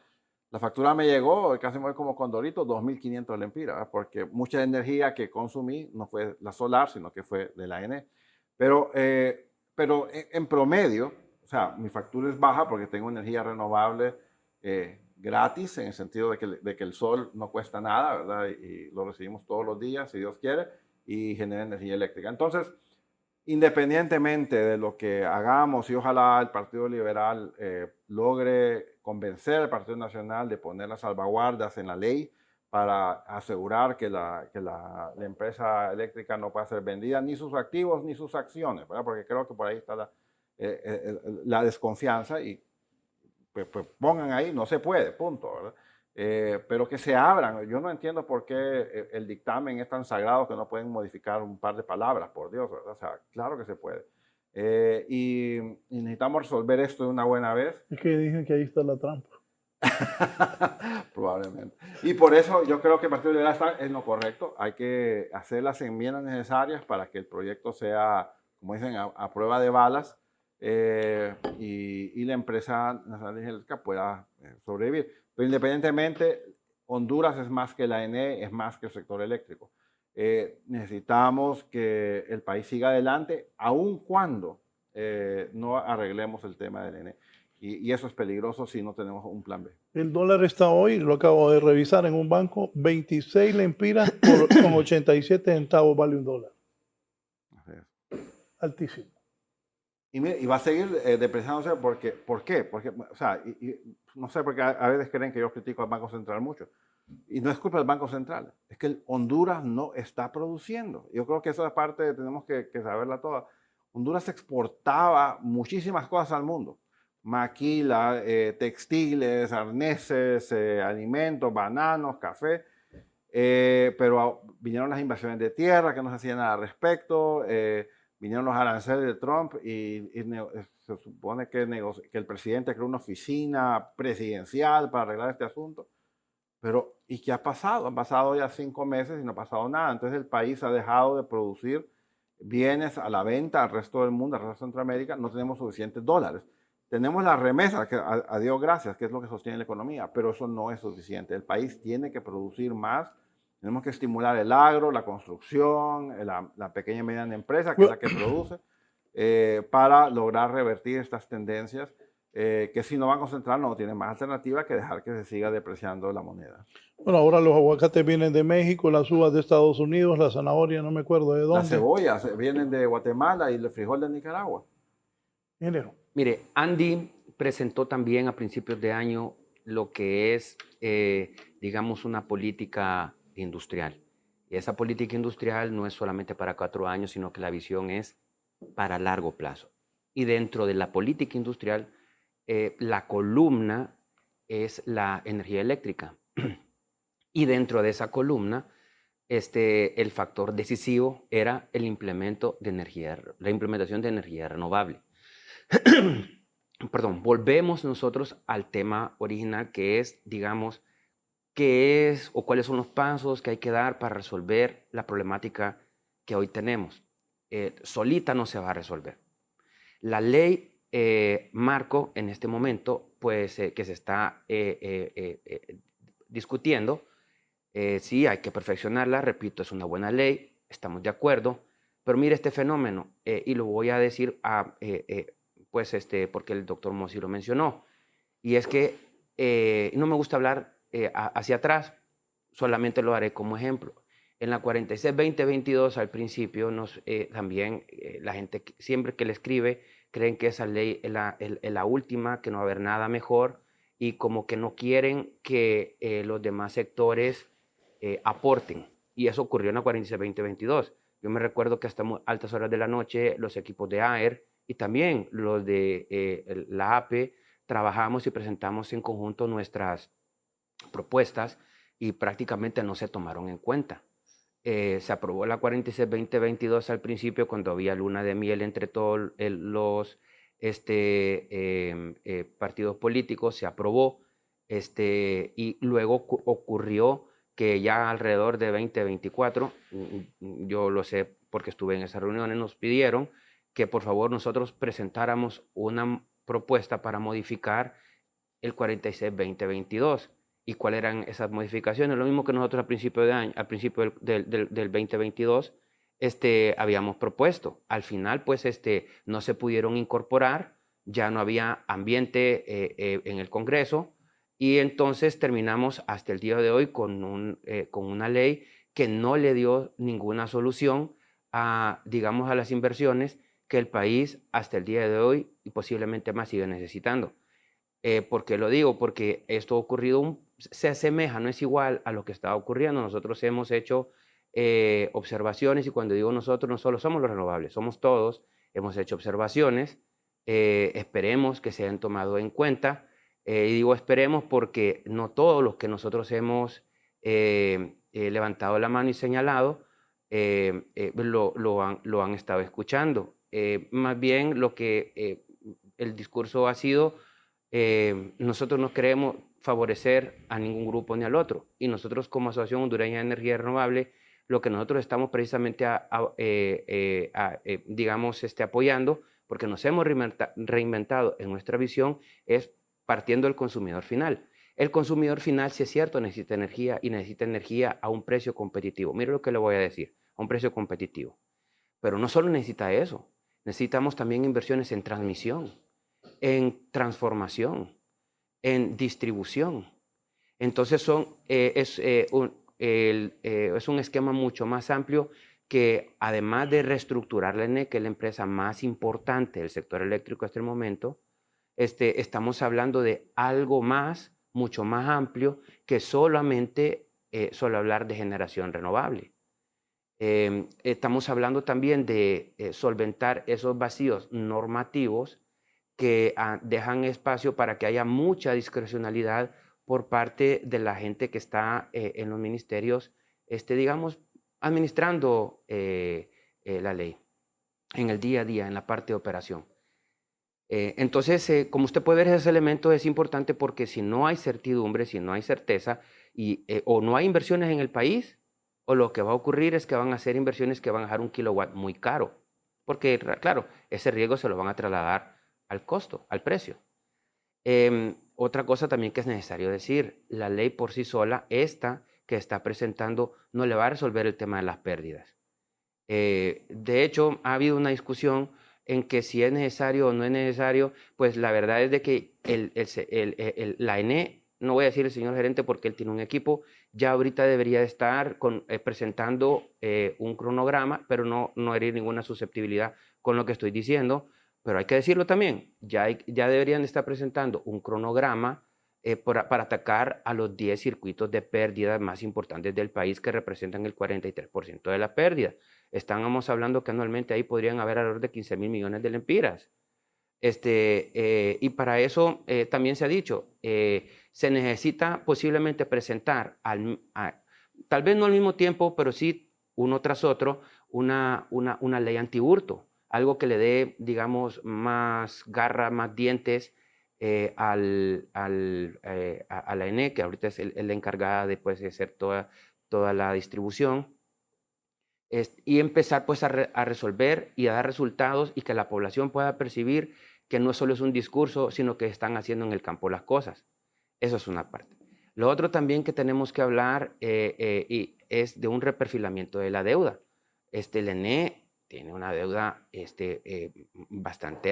La factura me llegó, casi me voy como Condorito, 2.500 lempiras, ¿verdad? Porque mucha energía que consumí no fue la solar, sino que fue de la ENE. Pero en promedio, o sea, mi factura es baja porque tengo energía renovable gratis, en el sentido de que el sol no cuesta nada, ¿verdad? Y lo recibimos todos los días, si Dios quiere, y genera energía eléctrica. Entonces, independientemente de lo que hagamos, y ojalá el Partido Liberal logre convencer al Partido Nacional de poner las salvaguardas en la ley para asegurar que la empresa eléctrica no pueda ser vendida, ni sus activos ni sus acciones, ¿verdad? Porque creo que por ahí está la desconfianza y pues pongan ahí, no se puede, punto, ¿verdad? Pero que se abran. Yo no entiendo por qué el dictamen es tan sagrado que no pueden modificar un par de palabras, por Dios, ¿verdad? O sea, claro que se puede. Y necesitamos resolver esto de una buena vez. Es que dicen que ahí está la trampa. Probablemente. Y por eso yo creo que el Partido Liberal está en lo correcto. Hay que hacer las enmiendas necesarias para que el proyecto sea, como dicen, a prueba de balas. Y la empresa nacional de eléctrica pueda sobrevivir. Pero independientemente, Honduras es más que la ENE, es más que el sector eléctrico. Necesitamos que el país siga adelante, aun cuando no arreglemos el tema del ENE. Y eso es peligroso si no tenemos un plan B. El dólar está hoy, lo acabo de revisar en un banco, 26 lempiras con 87 centavos vale un dólar. Altísimo. Y va a seguir depreciándose porque, ¿por qué? Porque, o sea, no sé, porque a veces creen que yo critico al Banco Central mucho. Y no es culpa del Banco Central, es que Honduras no está produciendo. Yo creo que esa parte tenemos que saberla toda. Honduras exportaba muchísimas cosas al mundo. Maquila, textiles, arneses, alimentos, bananos, café. Pero vinieron las invasiones de tierra que no se hacía nada al respecto. Vinieron los aranceles de Trump y se supone que el presidente creó una oficina presidencial para arreglar este asunto. Pero, ¿y qué ha pasado? Han pasado ya 5 meses y no ha pasado nada. Entonces el país ha dejado de producir bienes a la venta al resto del mundo, al resto de Centroamérica. No tenemos suficientes dólares. Tenemos las remesas, que a Dios gracias, que es lo que sostiene la economía, pero eso no es suficiente. El país tiene que producir más. Tenemos que estimular el agro, la construcción, la pequeña y mediana empresa, que es la que produce, para lograr revertir estas tendencias que si no Banco Central no tiene más alternativa que dejar que se siga depreciando la moneda. Bueno, ahora los aguacates vienen de México, las uvas de Estados Unidos, la zanahoria no me acuerdo de dónde. Las cebollas vienen de Guatemala y el frijol de Nicaragua. Mire, Andy presentó también a principios de año lo que es, digamos, una política industrial. Y esa política industrial no es solamente para 4 años, sino que la visión es para largo plazo. Y dentro de la política industrial, la columna es la energía eléctrica. Y dentro de esa columna, el factor decisivo era la implementación de energía renovable. Perdón, volvemos nosotros al tema original, que es, digamos, qué es o cuáles son los pasos que hay que dar para resolver la problemática que hoy tenemos. Solita no se va a resolver. La ley marco en este momento, pues, que se está discutiendo, sí, hay que perfeccionarla, repito, es una buena ley, estamos de acuerdo, pero mire este fenómeno, y lo voy a decir porque el doctor Mossi lo mencionó, y es que no me gusta hablar hacia atrás, solamente lo haré como ejemplo. En la 46-2022 al principio también la gente siempre que le escribe creen que esa ley es la última, que no va a haber nada mejor y como que no quieren que los demás sectores aporten. Y eso ocurrió en la 46-2022. Yo me recuerdo que hasta altas horas de la noche los equipos de AER y también los de la APE trabajamos y presentamos en conjunto nuestras propuestas y prácticamente no se tomaron en cuenta. Se aprobó la 46-2022 al principio cuando había luna de miel entre todos los partidos políticos, se aprobó y luego ocurrió que ya alrededor de 2024, yo lo sé porque estuve en esas reuniones, nos pidieron que por favor nosotros presentáramos una propuesta para modificar el 46-2022. ¿Y cuáles eran esas modificaciones? Lo mismo que nosotros al principio del 2022 habíamos propuesto. Al final, pues, no se pudieron incorporar, ya no había ambiente en el Congreso, y entonces terminamos hasta el día de hoy con una ley que no le dio ninguna solución digamos, a las inversiones que el país hasta el día de hoy y posiblemente más sigue necesitando. ¿Por qué lo digo? Porque esto ha ocurrido, se asemeja, no es igual a lo que estaba ocurriendo. Nosotros hemos hecho observaciones, y cuando digo nosotros, no solo somos los renovables, somos todos, hemos hecho observaciones, esperemos que se hayan tomado en cuenta, y digo esperemos porque no todos los que nosotros hemos levantado la mano y señalado lo han estado escuchando. Más bien lo que el discurso ha sido, nosotros no queremos favorecer a ningún grupo ni al otro, y nosotros como Asociación Hondureña de Energía Renovable, lo que nosotros estamos precisamente digamos, apoyando, porque nos hemos reinventado en nuestra visión, es partiendo del consumidor final. El consumidor final, si es cierto, necesita energía, y necesita energía a un precio competitivo. Mire lo que le voy a decir, a un precio competitivo. Pero no solo necesita eso, necesitamos también inversiones en transmisión, en transformación, en distribución. Entonces es un esquema mucho más amplio que, además de reestructurar la ENE, que es la empresa más importante del sector eléctrico hasta el momento, estamos hablando de algo más, mucho más amplio que solamente solo hablar de generación renovable. Estamos hablando también de solventar esos vacíos normativos que dejan espacio para que haya mucha discrecionalidad por parte de la gente que está en los ministerios, digamos, administrando la ley en el día a día, en la parte de operación. Entonces, como usted puede ver, ese elemento es importante porque si no hay certidumbre, si no hay certeza, o no hay inversiones en el país, o lo que va a ocurrir es que van a hacer inversiones que van a dejar un kilowatt muy caro, porque, claro, ese riesgo se lo van a trasladar al costo, al precio. Otra cosa también que es necesario decir, la ley por sí sola, esta que está presentando, no le va a resolver el tema de las pérdidas. De hecho, ha habido una discusión en que si es necesario o no es necesario, pues la verdad es de que la ENE, no voy a decir el señor gerente porque él tiene un equipo, ya ahorita debería estar presentando un cronograma, pero no herir ninguna susceptibilidad con lo que estoy diciendo, pero hay que decirlo también, ya deberían estar presentando un cronograma para atacar a los 10 circuitos de pérdida más importantes del país que representan el 43% de la pérdida. Estábamos hablando que anualmente ahí podrían haber alrededor de 15.000 millones de lempiras. Y para eso también se ha dicho, se necesita posiblemente presentar, tal vez no al mismo tiempo, pero sí uno tras otro, una ley antihurto, algo que le dé, digamos, más garra, más dientes a la ENE, que ahorita es la encargada de hacer toda la distribución, y empezar pues a resolver y a dar resultados, y que la población pueda percibir que no solo es un discurso, sino que están haciendo en el campo las cosas. Eso es una parte. Lo otro también que tenemos que hablar y es de un reperfilamiento de la deuda. La ENE tiene una deuda bastante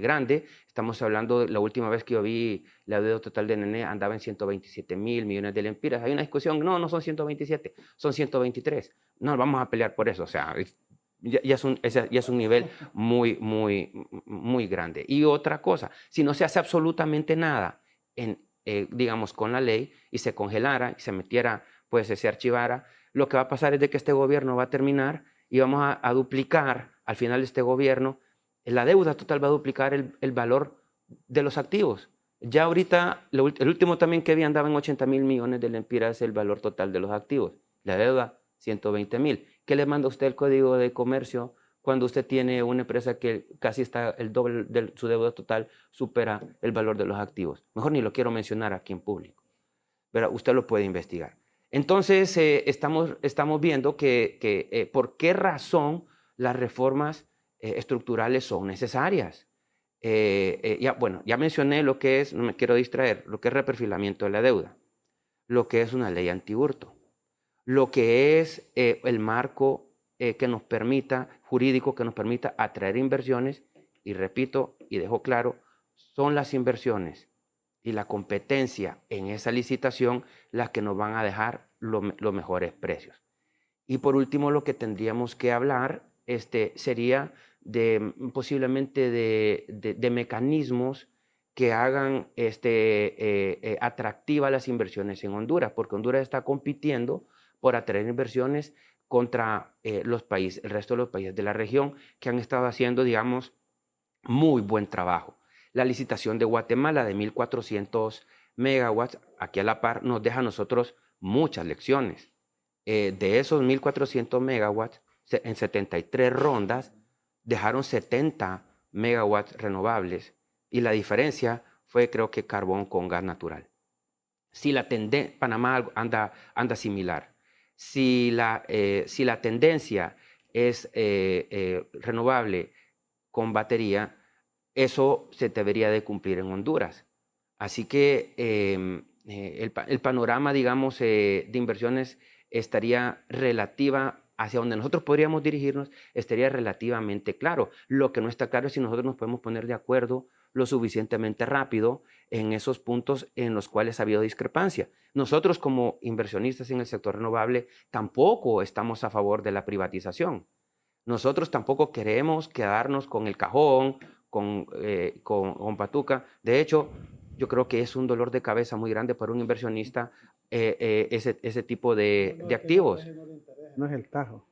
grande. Estamos hablando, la última vez que yo vi la deuda total de NN andaba en 127.000 millones de lempiras. Hay una discusión, no son 127, son 123. No, vamos a pelear por eso, o sea, ya es un nivel muy grande. Y otra cosa, si no se hace absolutamente nada, digamos, con la ley y se congelara y se metiera, pues se archivara, lo que va a pasar es de que este gobierno va a terminar y vamos a duplicar al final de este gobierno, la deuda total va a duplicar el valor de los activos. Ya ahorita, el último también que vi andaba en 80.000 millones de lempiras el valor total de los activos. La deuda, 120.000. ¿Qué le manda usted el Código de Comercio cuando usted tiene una empresa que casi está el doble de su deuda total, supera el valor de los activos? Mejor ni lo quiero mencionar aquí en público, pero usted lo puede investigar. Entonces, estamos viendo que por qué razón las reformas estructurales son necesarias. Ya mencioné lo que es, no me quiero distraer, lo que es reperfilamiento de la deuda, lo que es una ley antihurto, lo que es el marco que nos permita, jurídico, que nos permita atraer inversiones, y repito y dejo claro, son las inversiones y la competencia en esa licitación las que nos van a dejar los mejores precios. Y por último, lo que tendríamos que hablar sería posiblemente de mecanismos que hagan atractivas las inversiones en Honduras, porque Honduras está compitiendo por atraer inversiones contra el resto de los países de la región que han estado haciendo, digamos, muy buen trabajo. La licitación de Guatemala de 1.400 megawatts, aquí a la par, nos deja a nosotros muchas lecciones. De esos 1.400 megawatts, en 73 rondas, dejaron 70 megawatts renovables y la diferencia fue, creo que, carbón con gas natural. Si la tendencia, Panamá anda similar. Si la tendencia es renovable con batería, eso se debería de cumplir en Honduras. Así que el panorama, digamos, de inversiones estaría hacia donde nosotros podríamos dirigirnos, estaría relativamente claro. Lo que no está claro es si nosotros nos podemos poner de acuerdo lo suficientemente rápido en esos puntos en los cuales ha habido discrepancia. Nosotros como inversionistas en el sector renovable tampoco estamos a favor de la privatización. Nosotros tampoco queremos quedarnos con el cajón, con Patuca. De hecho, yo creo que es un dolor de cabeza muy grande para un inversionista ese tipo de activos. No es el Tajo.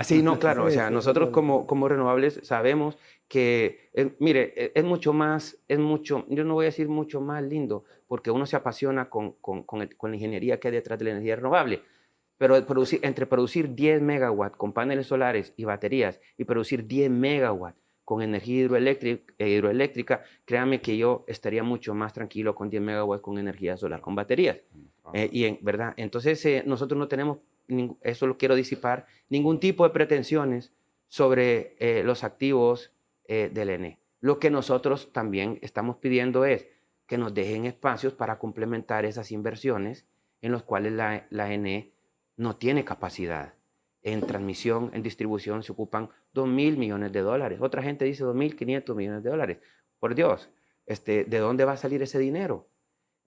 Sí, no, claro. O sea, nosotros como renovables sabemos que, mire, es mucho más, yo no voy a decir mucho más lindo, porque uno se apasiona con la ingeniería que hay detrás de la energía renovable. Pero entre producir 10 megawatts con paneles solares y baterías y producir 10 megawatts con energía hidroeléctrica, créanme que yo estaría mucho más tranquilo con 10 megawatts con energía solar con baterías. ¿Verdad? Entonces, nosotros no tenemos, eso lo quiero disipar, ningún tipo de pretensiones sobre los activos del ENE. Lo que nosotros también estamos pidiendo es que nos dejen espacios para complementar esas inversiones en los cuales la ENE no tiene capacidad. En transmisión, en distribución se ocupan 2.000 millones de dólares. Otra gente dice 2.500 millones de dólares. Por Dios, ¿de dónde va a salir ese dinero?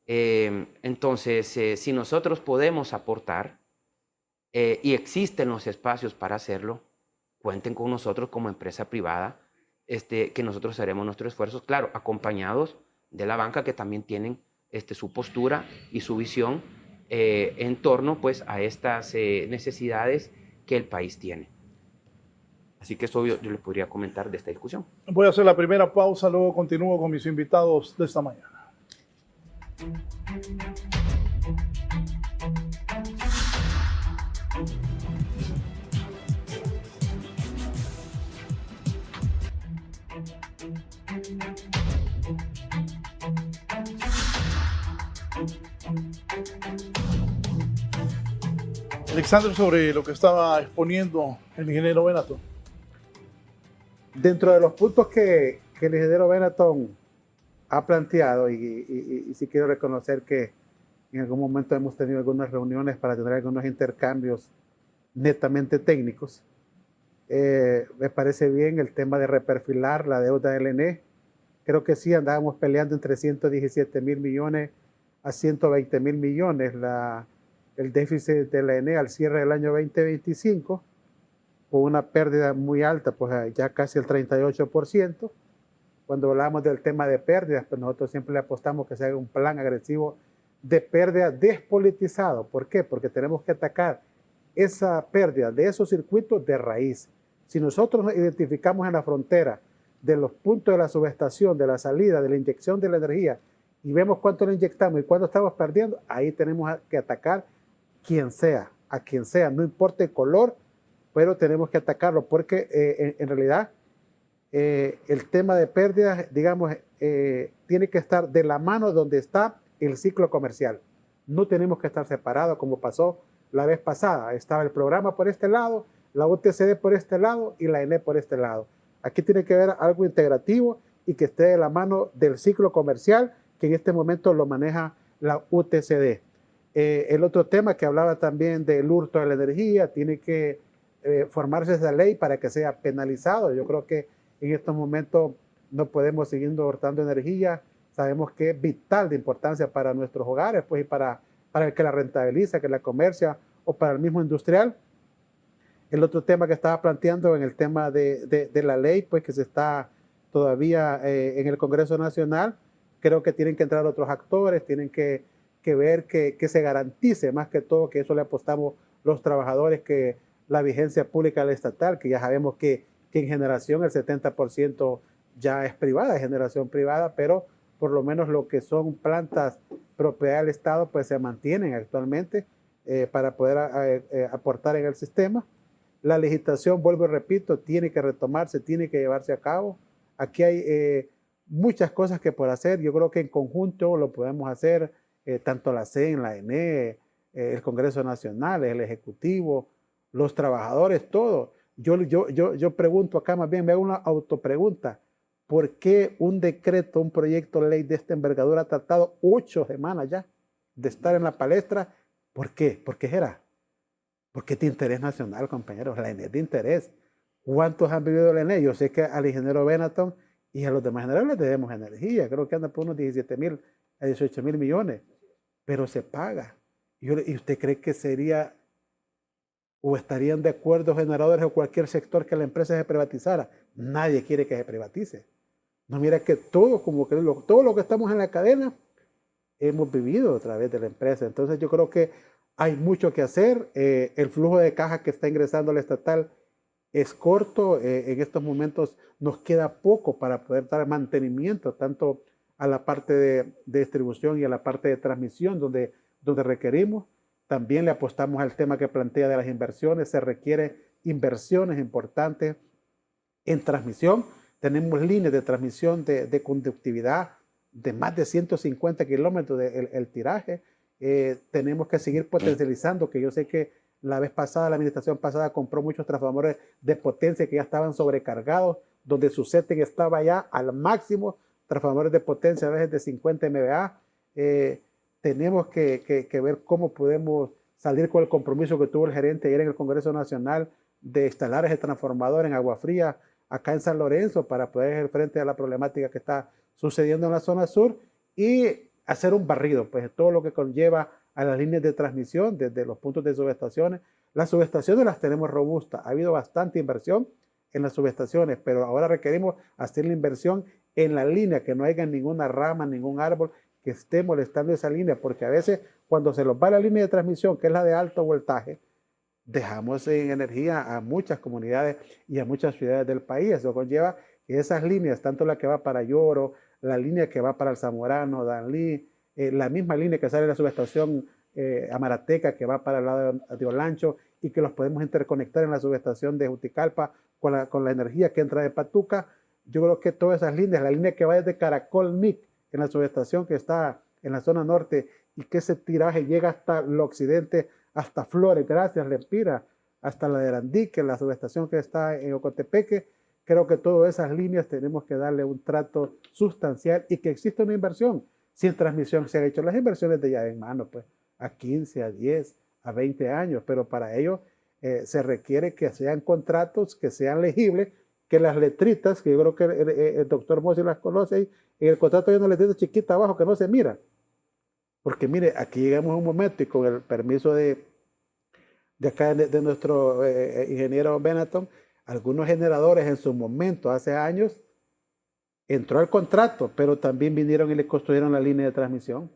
Entonces, si nosotros podemos aportar y existen los espacios para hacerlo, cuenten con nosotros como empresa privada, que nosotros haremos nuestros esfuerzos, claro, acompañados de la banca que también tienen su postura y su visión en torno pues, a estas necesidades que el país tiene. Así que eso yo les podría comentar de esta discusión. Voy a hacer la primera pausa, luego continúo con mis invitados de esta mañana. Alexander, sobre lo que estaba exponiendo el ingeniero Benetton. Dentro de los puntos que el ingeniero Benetton ha planteado, y sí quiero reconocer que en algún momento hemos tenido algunas reuniones para tener algunos intercambios netamente técnicos, Me parece bien el tema de reperfilar la deuda del ENE. Creo que sí, andábamos peleando entre 117.000 millones a 120.000 millones el déficit de la ENE al cierre del año 2025, con una pérdida muy alta, pues ya casi el 38%. Cuando hablamos del tema de pérdidas, pues nosotros siempre le apostamos que se haga un plan agresivo de pérdida despolitizado. ¿Por qué? Porque tenemos que atacar esa pérdida de esos circuitos de raíz. Si nosotros nos identificamos en la frontera de los puntos de la subestación, de la salida, de la inyección de la energía, y vemos cuánto le inyectamos y cuánto estamos perdiendo, ahí tenemos que atacar a quien sea, no importa el color, pero tenemos que atacarlo, porque en realidad el tema de pérdidas, digamos, tiene que estar de la mano donde está el ciclo comercial. No tenemos que estar separados como pasó la vez pasada. Estaba el programa por este lado, la UTCD por este lado y la ENE por este lado. Aquí tiene que haber algo integrativo y que esté de la mano del ciclo comercial, que en este momento lo maneja la UTCD. El otro tema que hablaba también del hurto de la energía, tiene que formarse esa ley para que sea penalizado. Yo creo que en estos momentos no podemos seguir hurtando energía. Sabemos que es vital de importancia para nuestros hogares, pues, y para el que la rentabiliza, que la comercia, o para el mismo industrial. El otro tema que estaba planteando en el tema de la ley, pues que se está todavía en el Congreso Nacional, creo que tienen que entrar otros actores, tienen que ver que se garantice más que todo, que eso le apostamos los trabajadores, que la vigencia pública del estatal, que ya sabemos que en generación el 70% ya es privada, es generación privada, pero por lo menos lo que son plantas propiedad del Estado, pues se mantienen actualmente para poder aportar en el sistema. La legislación, vuelvo y repito, tiene que retomarse, tiene que llevarse a cabo. Aquí hay muchas cosas que por hacer. Yo creo que en conjunto lo podemos hacer, tanto la CEN, la ENE, el Congreso Nacional, el Ejecutivo, los trabajadores, todo. Yo pregunto acá, más bien me hago una autopregunta. ¿Por qué un decreto, un proyecto de ley de esta envergadura ha tratado 8 semanas ya de estar en la palestra? ¿Por qué? ¿Por qué será? Porque es de interés nacional, compañeros. La ENE es de interés. ¿Cuántos han vivido la ENE? Yo sé que al ingeniero Benetton y a los demás generales les debemos energía. Creo que anda por unos 17.000 a 18.000 millones. Pero se paga. ¿Y usted cree que sería o estarían de acuerdo generadores o cualquier sector que la empresa se privatizara? Nadie quiere que se privatice. No, mira que todo lo que estamos en la cadena hemos vivido a través de la empresa. Entonces yo creo que hay mucho que hacer. El flujo de caja que está ingresando al estatal es corto. En estos momentos nos queda poco para poder dar mantenimiento tanto a la parte de distribución y a la parte de transmisión donde requerimos. También le apostamos al tema que plantea de las inversiones. Se requiere inversiones importantes en transmisión. Tenemos líneas de transmisión de conductividad de más de 150 kilómetros el tiraje. Tenemos que seguir potencializando, que yo sé que la vez pasada, la administración pasada compró muchos transformadores de potencia que ya estaban sobrecargados, donde su setting estaba ya al máximo, transformadores de potencia a veces de 50 MVA. Tenemos que ver cómo podemos salir con el compromiso que tuvo el gerente ayer en el Congreso Nacional de instalar ese transformador en Agua Fría, acá en San Lorenzo, para poder hacer frente a la problemática que está sucediendo en la zona sur y hacer un barrido, pues todo lo que conlleva a las líneas de transmisión desde los puntos de subestaciones. Las subestaciones las tenemos robustas, ha habido bastante inversión en las subestaciones, pero ahora requerimos hacer la inversión en la línea, que no haya ninguna rama, ningún árbol que esté molestando esa línea, porque a veces cuando se nos va la línea de transmisión, que es la de alto voltaje, dejamos sin energía a muchas comunidades y a muchas ciudades del país. Eso conlleva que esas líneas, tanto la que va para Lloro, la línea que va para el Zamorano, Danlí, la misma línea que sale de la subestación Amarateca, que va para el lado de Olancho, y que los podemos interconectar en la subestación de Juticalpa con la energía que entra de Patuca. Yo creo que todas esas líneas, la línea que va desde Caracol Mic, en la subestación que está en la zona norte, y que ese tiraje llega hasta el occidente, hasta Flores, gracias, Lempira, hasta la de Arandique, la subestación que está en Ocotepeque. Creo que todas esas líneas tenemos que darle un trato sustancial y que exista una inversión. Si en transmisión se han hecho las inversiones de llave en mano, pues a 15, a 10, a 20 años, pero para ello se requiere que sean contratos que sean legibles, que las letritas, que yo creo que el doctor Mossi las conoce, en el contrato hay una letrita chiquita abajo que no se mira. Porque mire, aquí llegamos a un momento y con el permiso de acá de nuestro ingeniero Benetton, algunos generadores en su momento, hace años, entró al contrato, pero también vinieron y le construyeron la línea de transmisión.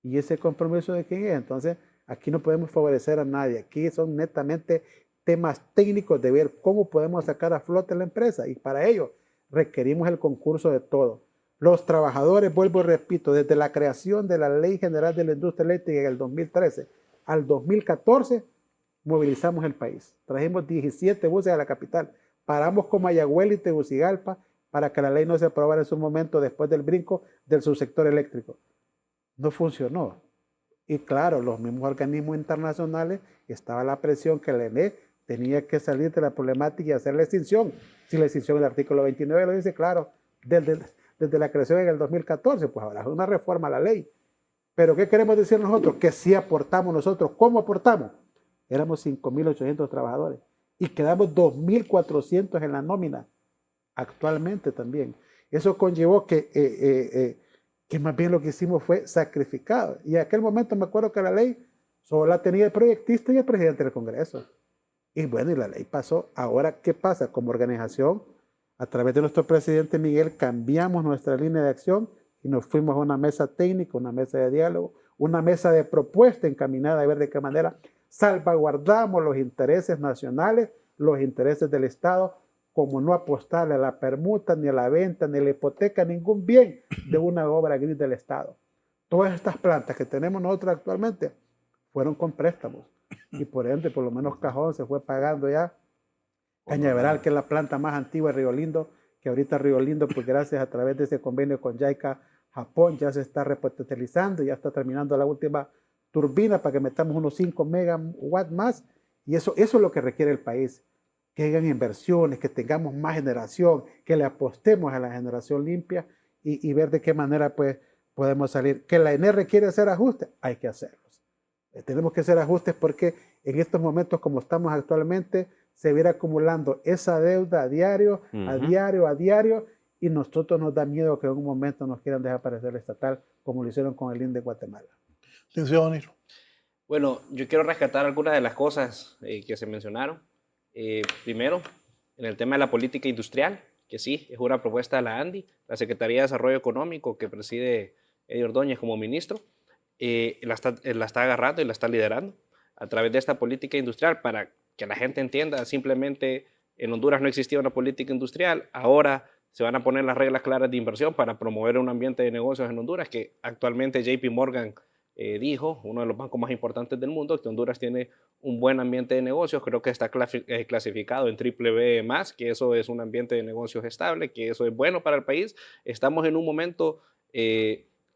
¿Y ese compromiso de quién es? Entonces, aquí no podemos favorecer a nadie. Aquí son netamente temas técnicos de ver cómo podemos sacar a flote la empresa. Y para ello requerimos el concurso de todos. Los trabajadores, vuelvo y repito, desde la creación de la Ley General de la Industria Eléctrica en el 2013 al 2014, movilizamos el país. Trajimos 17 buses a la capital. Paramos con Mayagüez y Tegucigalpa para que la ley no se aprobara en su momento después del brinco del subsector eléctrico. No funcionó. Y claro, los mismos organismos internacionales, estaba la presión que la ENE tenía que salir de la problemática y hacer la extinción. Si la extinción del artículo 29 lo dice, claro, desde la creación en el 2014, pues ahora es una reforma a la ley. Pero ¿qué queremos decir nosotros? Que sí aportamos nosotros. ¿Cómo aportamos? Éramos 5.800 trabajadores y quedamos 2.400 en la nómina actualmente también. Eso conllevó que más bien lo que hicimos fue sacrificado. Y en aquel momento me acuerdo que la ley solo la tenía el proyectista y el presidente del Congreso. Y bueno, y la ley pasó. Ahora, ¿qué pasa? Como organización, a través de nuestro presidente Miguel, cambiamos nuestra línea de acción y nos fuimos a una mesa técnica, una mesa de diálogo, una mesa de propuesta encaminada a ver de qué manera salvaguardamos los intereses nacionales, los intereses del Estado, como no apostarle a la permuta, ni a la venta, ni a la hipoteca, ningún bien de una obra gris del Estado. Todas estas plantas que tenemos nosotros actualmente fueron con préstamos y por ende, por lo menos Cajón se fue pagando ya. Cañaveral, que es la planta más antigua de Río Lindo, que ahorita Río Lindo, pues gracias a través de ese convenio con JICA Japón, ya se está repotentalizando, ya está terminando la última turbina para que metamos unos 5 megawatts más, y eso es lo que requiere el país, que hagan inversiones, que tengamos más generación, que le apostemos a la generación limpia y ver de qué manera pues podemos salir. Que la ENE requiere hacer ajustes, hay que hacerlos. Tenemos que hacer ajustes porque en estos momentos como estamos actualmente, se viene acumulando esa deuda a diario, a diario, y nosotros nos da miedo que en un momento nos quieran desaparecer el estatal, como lo hicieron con el INDE de Guatemala. Bueno, yo quiero rescatar algunas de las cosas que se mencionaron. Primero, en el tema de la política industrial, que sí, es una propuesta de la ANDI, la Secretaría de Desarrollo Económico que preside Eddie Ordóñez como ministro, la está agarrando y la está liderando a través de esta política industrial para que la gente entienda. Simplemente en Honduras no existía una política industrial, ahora se van a poner las reglas claras de inversión para promover un ambiente de negocios en Honduras, que actualmente JP Morgan dijo, uno de los bancos más importantes del mundo, que Honduras tiene un buen ambiente de negocios. Creo que está clasificado en BBB+, que eso es un ambiente de negocios estable, que eso es bueno para el país. Estamos en un momento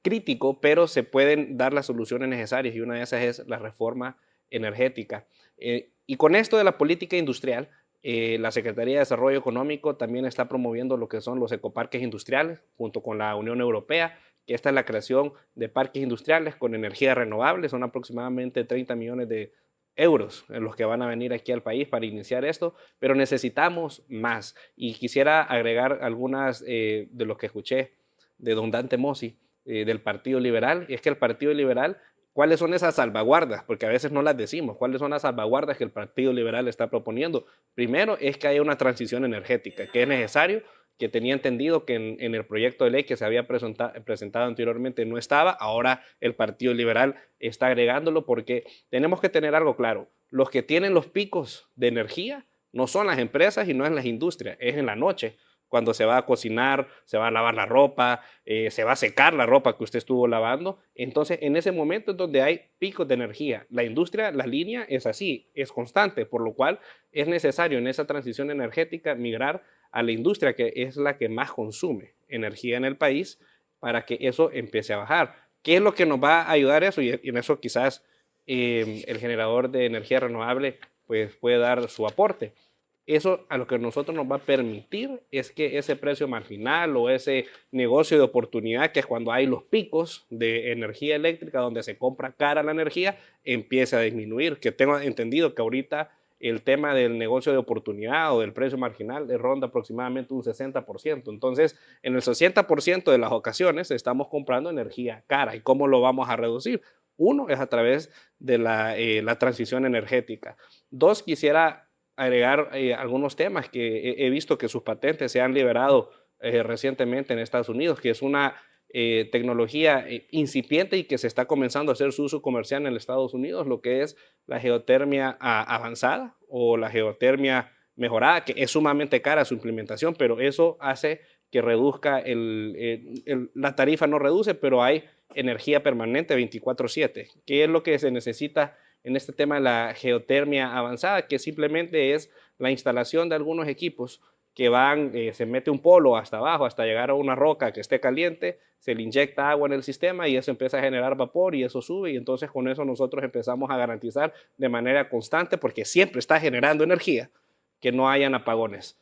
crítico, pero se pueden dar las soluciones necesarias y una de esas es la reforma energética. Y con esto de la política industrial, la Secretaría de Desarrollo Económico también está promoviendo lo que son los ecoparques industriales junto con la Unión Europea, que esta es la creación de parques industriales con energía renovable. Son aproximadamente 30 millones de euros en los que van a venir aquí al país para iniciar esto, pero necesitamos más. Y quisiera agregar algunas de lo que escuché de don Dante Mossi, del Partido Liberal, y es que el Partido Liberal, ¿cuáles son esas salvaguardas? Porque a veces no las decimos. ¿Cuáles son las salvaguardas que el Partido Liberal está proponiendo? Primero es que haya una transición energética, que es necesario, que tenía entendido que en el proyecto de ley que se había presentado anteriormente no estaba. Ahora el Partido Liberal está agregándolo porque tenemos que tener algo claro. Los que tienen los picos de energía no son las empresas y no es las industrias, es en la noche, cuando se va a cocinar, se va a lavar la ropa, se va a secar la ropa que usted estuvo lavando. Entonces, en ese momento es donde hay picos de energía. La industria, la línea es así, es constante, por lo cual es necesario en esa transición energética migrar a la industria, que es la que más consume energía en el país, para que eso empiece a bajar. ¿Qué es lo que nos va a ayudar eso? Y en eso quizás el generador de energía renovable pues, puede dar su aporte. Eso a lo que nosotros nos va a permitir es que ese precio marginal o ese negocio de oportunidad, que es cuando hay los picos de energía eléctrica donde se compra cara la energía, empiece a disminuir. Que tengo entendido que ahorita el tema del negocio de oportunidad o del precio marginal ronda aproximadamente un 60%. Entonces, en el 60% de las ocasiones estamos comprando energía cara. ¿Y cómo lo vamos a reducir? Uno es a través de la transición energética. Dos, quisiera agregar algunos temas que he visto que sus patentes se han liberado recientemente en Estados Unidos, que es una tecnología incipiente y que se está comenzando a hacer su uso comercial en Estados Unidos, lo que es la geotermia avanzada o la geotermia mejorada, que es sumamente cara su implementación, pero eso hace que reduzca la tarifa no reduce, pero hay energía permanente 24/7. ¿Qué es lo que se necesita en este tema de la geotermia avanzada? Que simplemente es la instalación de algunos equipos que se mete un polo hasta abajo, hasta llegar a una roca que esté caliente, se le inyecta agua en el sistema y eso empieza a generar vapor y eso sube, y entonces con eso nosotros empezamos a garantizar de manera constante, porque siempre está generando energía, que no hayan apagones.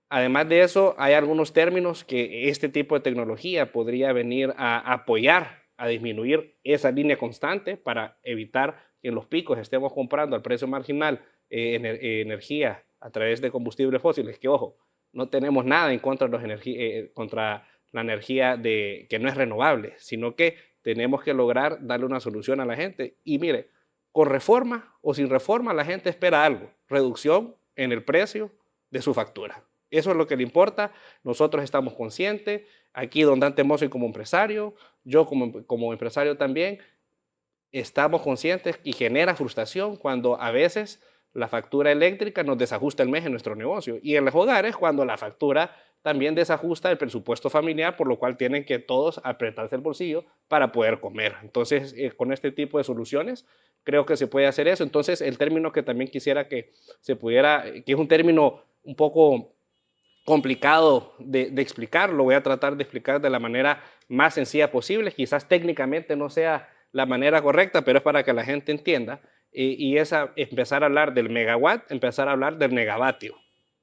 Además de eso, hay algunos términos que este tipo de tecnología podría venir a apoyar, a disminuir esa línea constante para evitar que en los picos estemos comprando al precio marginal energía a través de combustibles fósiles, que ojo, no tenemos nada en contra de contra la energía que no es renovable, sino que tenemos que lograr darle una solución a la gente. Y mire, con reforma o sin reforma, la gente espera algo: reducción en el precio de su factura. Eso es lo que le importa. Nosotros estamos conscientes. Aquí don Dante Mozo como empresario, yo como empresario también, estamos conscientes y genera frustración cuando a veces la factura eléctrica nos desajusta el mes en nuestro negocio. Y en los hogares, cuando la factura también desajusta el presupuesto familiar, por lo cual tienen que todos apretarse el bolsillo para poder comer. Entonces, con este tipo de soluciones, creo que se puede hacer eso. Entonces, el término que también quisiera que se pudiera, que es un término un poco complicado de explicar, lo voy a tratar de explicar de la manera más sencilla posible. Quizás técnicamente no sea la manera correcta, pero es para que la gente entienda. Y es empezar a hablar del megawatt, empezar a hablar del megavatio,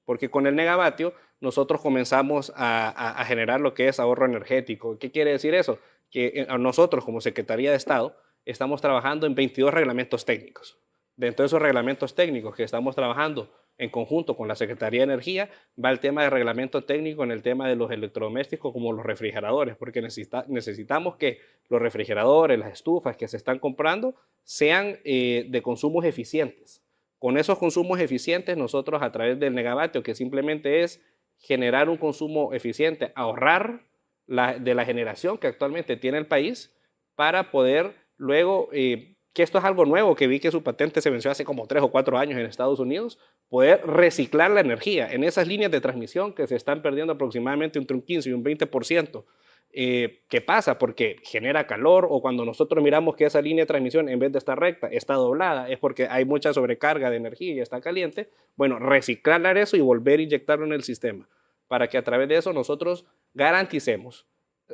porque con el megavatio nosotros comenzamos a generar lo que es ahorro energético. ¿Qué quiere decir eso? Que nosotros como Secretaría de Estado estamos trabajando en 22 reglamentos técnicos. Dentro de esos reglamentos técnicos que estamos trabajando en conjunto con la Secretaría de Energía, va el tema de reglamento técnico en el tema de los electrodomésticos como los refrigeradores, porque necesitamos que los refrigeradores, las estufas que se están comprando sean de consumos eficientes. Con esos consumos eficientes, nosotros a través del megavatio, que simplemente es generar un consumo eficiente, ahorrar de la generación que actualmente tiene el país, para poder luego, que esto es algo nuevo, que vi que su patente se venció hace como 3 o 4 años en Estados Unidos, poder reciclar la energía en esas líneas de transmisión que se están perdiendo aproximadamente entre un 15 y un 20%. ¿Qué pasa? Porque genera calor, o cuando nosotros miramos que esa línea de transmisión, en vez de estar recta, está doblada, es porque hay mucha sobrecarga de energía y está caliente. Bueno, reciclar eso y volver a inyectarlo en el sistema, para que a través de eso nosotros garanticemos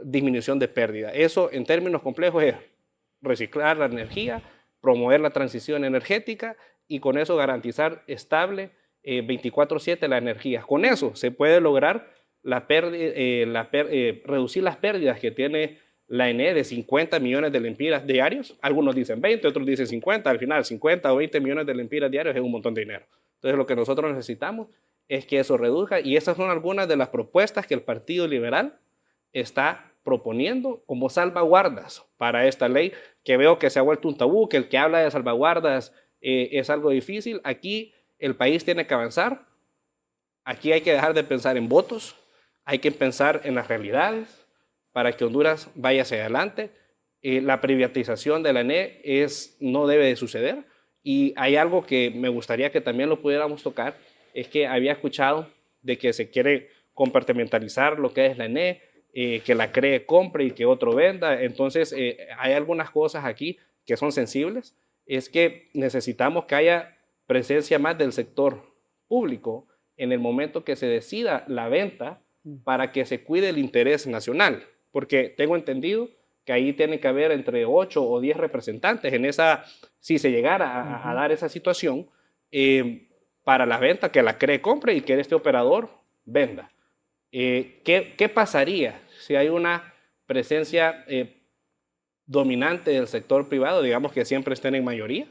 disminución de pérdida. Eso en términos complejos es reciclar la energía, promover la transición energética y con eso garantizar estable 24/7 la energía. Con eso se puede lograr reducir las pérdidas que tiene la ENE de 50 millones de lempiras diarios. Algunos dicen 20, otros dicen 50. Al final, 50 o 20 millones de lempiras diarios es un montón de dinero. Entonces, lo que nosotros necesitamos es que eso reduzca, y esas son algunas de las propuestas que el Partido Liberal está proponiendo como salvaguardas para esta ley, que veo que se ha vuelto un tabú, que el que habla de salvaguardas es algo difícil. Aquí el país tiene que avanzar. Aquí hay que dejar de pensar en votos, hay que pensar en las realidades para que Honduras vaya hacia adelante. La privatización de la ENE no debe de suceder, y hay algo que me gustaría que también lo pudiéramos tocar, es que había escuchado de que se quiere compartimentalizar lo que es la ENE, que la CRE compre y que otro venda. Entonces hay algunas cosas aquí que son sensibles. Es que necesitamos que haya presencia más del sector público en el momento que se decida la venta, para que se cuide el interés nacional, porque tengo entendido que ahí tiene que haber entre 8 o 10 representantes en esa, si se llegara a dar esa situación, para la venta, que la CRE compre y que este operador venda. ¿Qué pasaría si hay una presencia dominante del sector privado, digamos que siempre estén en mayoría?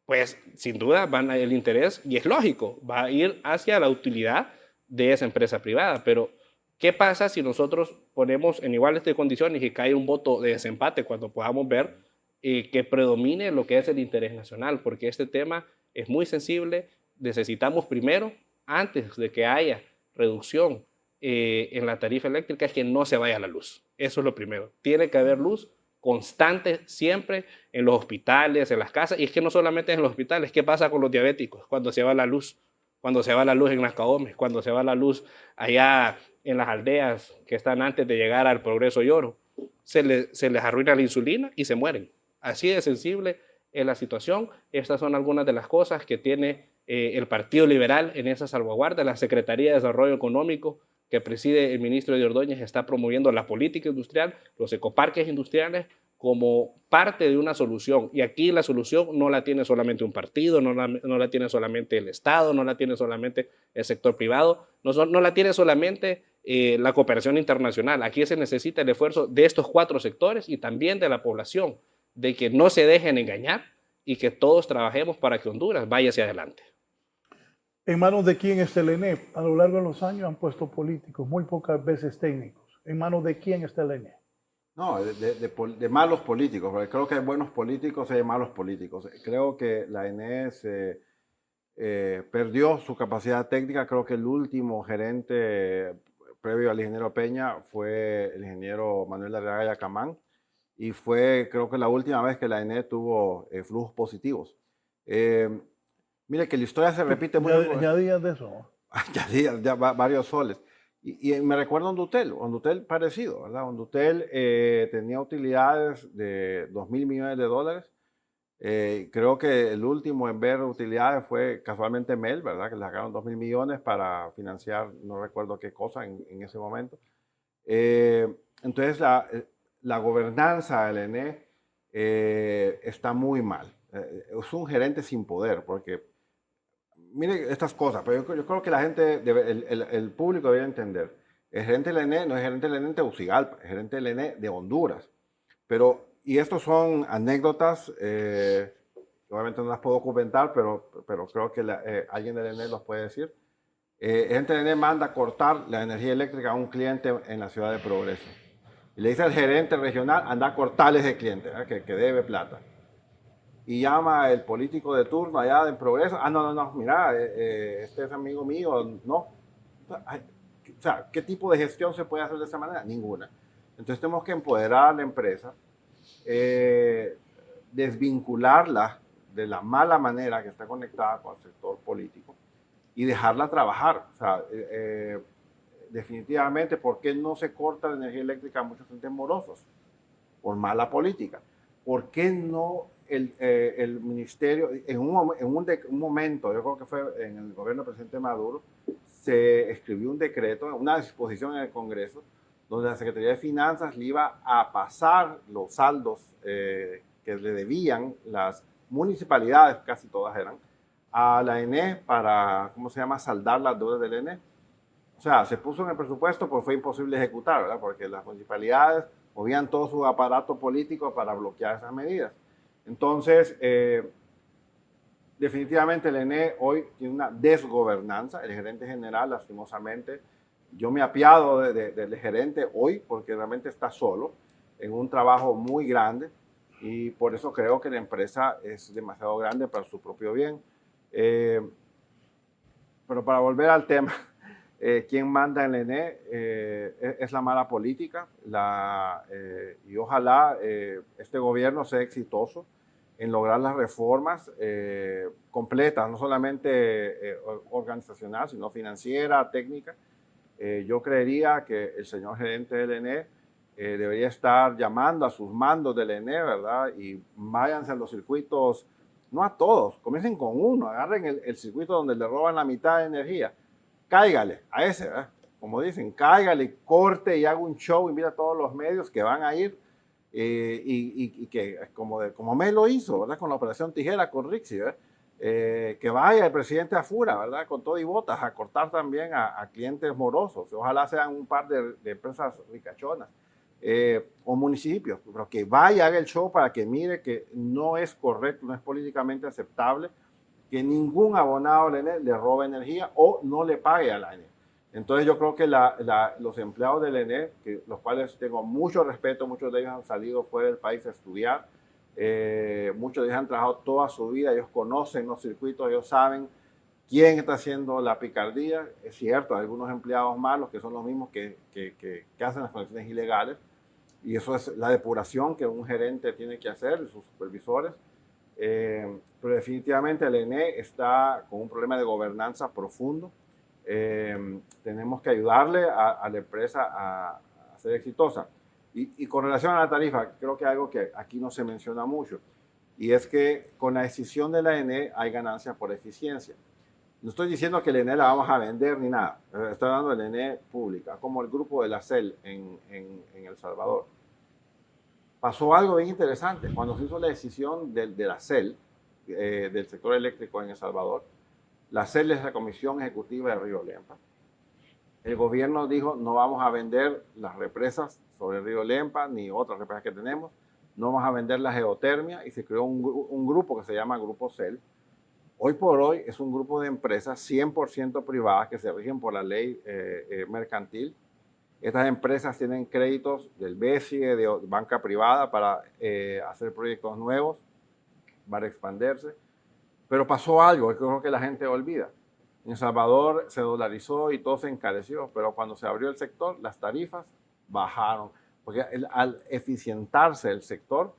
pues sin duda el interés, y es lógico, va a ir hacia la utilidad de esa empresa privada. Pero, ¿qué pasa si nosotros ponemos en iguales de condiciones y cae un voto de desempate cuando podamos ver que predomine lo que es el interés nacional? Porque este tema es muy sensible. Necesitamos primero, antes de que haya reducción en la tarifa eléctrica, es que no se vaya la luz. Eso es lo primero. Tiene que haber luz constante siempre en los hospitales, en las casas. Y es que no solamente en los hospitales. ¿Qué pasa con los diabéticos cuando se va la luz? Cuando se va la luz en las Caomes, cuando se va la luz allá en las aldeas que están antes de llegar al Progreso y Oro, se les arruina la insulina y se mueren. Así de sensible es la situación. Estas son algunas de las cosas que tiene el Partido Liberal en esa salvaguarda. La Secretaría de Desarrollo Económico que preside el ministro de Ordóñez está promoviendo la política industrial, los ecoparques industriales, como parte de una solución. Y aquí la solución no la tiene solamente un partido, no la tiene solamente el Estado, no la tiene solamente el sector privado, no la tiene solamente la cooperación internacional. Aquí se necesita el esfuerzo de estos 4 sectores y también de la población, de que no se dejen engañar y que todos trabajemos para que Honduras vaya hacia adelante. ¿En manos de quién está el ENE? A lo largo de los años han puesto políticos, muy pocas veces técnicos. ¿En manos de quién está el ENE? No, de malos políticos, porque creo que hay buenos políticos y hay malos políticos. Creo que la ENE perdió su capacidad técnica. Creo que el último gerente previo al ingeniero Peña fue el ingeniero Manuel Arriaga Yacamán, y fue, creo que la última vez que la ENE tuvo flujos positivos. Mire que la historia se repite muy bien. Ya días de eso, ¿no? Ya días, ya varios soles. Y me recuerda a Hondutel parecido, ¿verdad? Hondutel tenía utilidades de $2.000 millones. Creo que el último en ver utilidades fue casualmente Mel, ¿verdad? Que le sacaron $2.000 millones para financiar, no recuerdo qué cosa en ese momento. Entonces la gobernanza del ENE está muy mal. Es un gerente sin poder, porque mire estas cosas, pero yo creo que la gente, el público debería entender. El gerente del ENE no es gerente del ENE de Tegucigalpa, es gerente del ENE de Honduras. Y estos son anécdotas, obviamente no las puedo comentar, pero creo que alguien del ENE los puede decir. El gerente del ENE manda a cortar la energía eléctrica a un cliente en la ciudad de Progreso. Y le dice al gerente regional, anda a cortarle ese cliente, que debe plata. Y llama el político de turno allá en Progreso. No, mira, este es amigo mío. No. O sea, ¿qué tipo de gestión se puede hacer de esa manera? Ninguna. Entonces tenemos que empoderar a la empresa, desvincularla de la mala manera que está conectada con el sector político y dejarla trabajar. O sea, definitivamente, ¿por qué no se corta la energía eléctrica a muchos clientes morosos? Por mala política. ¿Por qué no el ministerio, en un momento, yo creo que fue en el gobierno del presidente Maduro, se escribió un decreto, una disposición en el Congreso, donde la Secretaría de Finanzas le iba a pasar los saldos que le debían las municipalidades, casi todas eran, a la ENE para, ¿cómo se llama?, saldar las deudas del ENE. O sea, se puso en el presupuesto, pues fue imposible ejecutar, ¿verdad? Porque las municipalidades movían todo su aparato político para bloquear esas medidas. Entonces, definitivamente el ENE hoy tiene una desgobernanza. El gerente general, lastimosamente, yo me apiado del gerente hoy porque realmente está solo en un trabajo muy grande, y por eso creo que la empresa es demasiado grande para su propio bien. Pero para volver al tema, ¿quién manda en el ENE? Es la mala política, y ojalá este gobierno sea exitoso en lograr las reformas completas, no solamente organizacional, sino financiera, técnica. Yo creería que el señor gerente del ENE debería estar llamando a sus mandos del ENE, ¿verdad? Y váyanse a los circuitos, no a todos, comiencen con uno, agarren el circuito donde le roban la mitad de energía, cáigale a ese, ¿verdad? Como dicen, cáigale, corte y haga un show, invita a todos los medios que van a ir, y que como me lo hizo, ¿verdad? Con la operación Tijera con Rixi, ¿verdad? Que vaya el presidente Afura, ¿verdad? Con todo y botas, a cortar también a clientes morosos. Ojalá sean un par de empresas ricachonas. o municipios, pero que vaya, haga el show para que mire que no es correcto, no es políticamente aceptable que ningún abonado del ENE le robe energía o no le pague a la ENE. Entonces yo creo que los empleados del ENE, los cuales tengo mucho respeto, muchos de ellos han salido fuera del país a estudiar, muchos de ellos han trabajado toda su vida, ellos conocen los circuitos, ellos saben quién está haciendo la picardía. Es cierto, hay algunos empleados malos que son los mismos que hacen las conexiones ilegales, y eso es la depuración que un gerente tiene que hacer, sus supervisores. Pero definitivamente el ENE está con un problema de gobernanza profundo. Tenemos que ayudarle a la empresa a ser exitosa. Y con relación a la tarifa, creo que algo que aquí no se menciona mucho, y es que con la decisión de la ENE hay ganancias por eficiencia. No estoy diciendo que la ENE la vamos a vender ni nada, estoy hablando de la ENE pública, como el grupo de la CEL en El Salvador. Pasó algo bien interesante. Cuando se hizo la decisión de la CEL, del sector eléctrico en El Salvador, la CEL es la Comisión Ejecutiva de Río Lempa. El gobierno dijo, no vamos a vender las represas sobre el río Lempa, ni otras represas que tenemos, no vamos a vender la geotermia, y se creó un grupo que se llama Grupo CEL. Hoy por hoy es un grupo de empresas 100% privadas que se rigen por la ley mercantil. Estas empresas tienen créditos del BESIE, de banca privada, para hacer proyectos nuevos, para expandirse. Pero pasó algo que creo que la gente olvida. En El Salvador se dolarizó y todo se encareció, pero cuando se abrió el sector, las tarifas bajaron. Porque al eficientarse el sector,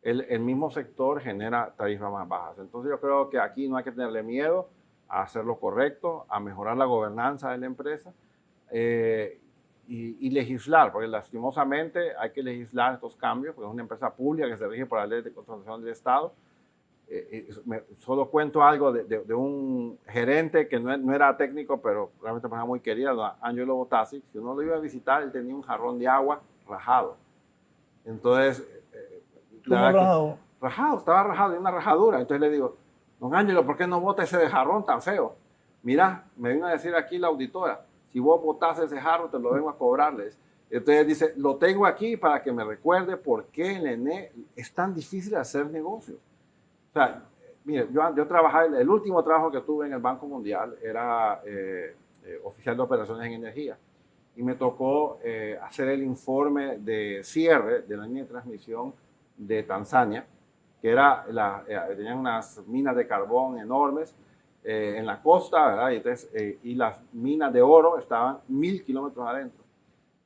el mismo sector genera tarifas más bajas. Entonces yo creo que aquí no hay que tenerle miedo a hacer lo correcto, a mejorar la gobernanza de la empresa y legislar, porque lastimosamente hay que legislar estos cambios, porque es una empresa pública que se rige por la ley de contratación del Estado. Solo cuento algo de un gerente que no era técnico, pero realmente una persona muy querida, Angelo Botassi. Si uno lo iba a visitar, él tenía un jarrón de agua rajado. Entonces, ¿Cómo rajado? Rajado, estaba rajado, de una rajadura. Entonces le digo, don Ángelo, ¿por qué no bota ese de jarrón tan feo? Mira, me vino a decir aquí la auditora, si vos botás ese jarro, te lo vengo a cobrarles. Entonces dice, lo tengo aquí para que me recuerde por qué en ENE es tan difícil hacer negocios. O sea, mire, yo trabajé, el último trabajo que tuve en el Banco Mundial era oficial de operaciones en energía. Y me tocó hacer el informe de cierre de la línea de transmisión de Tanzania, que era tenían unas minas de carbón enormes en la costa, ¿verdad? Y las minas de oro estaban 1000 kilómetros adentro.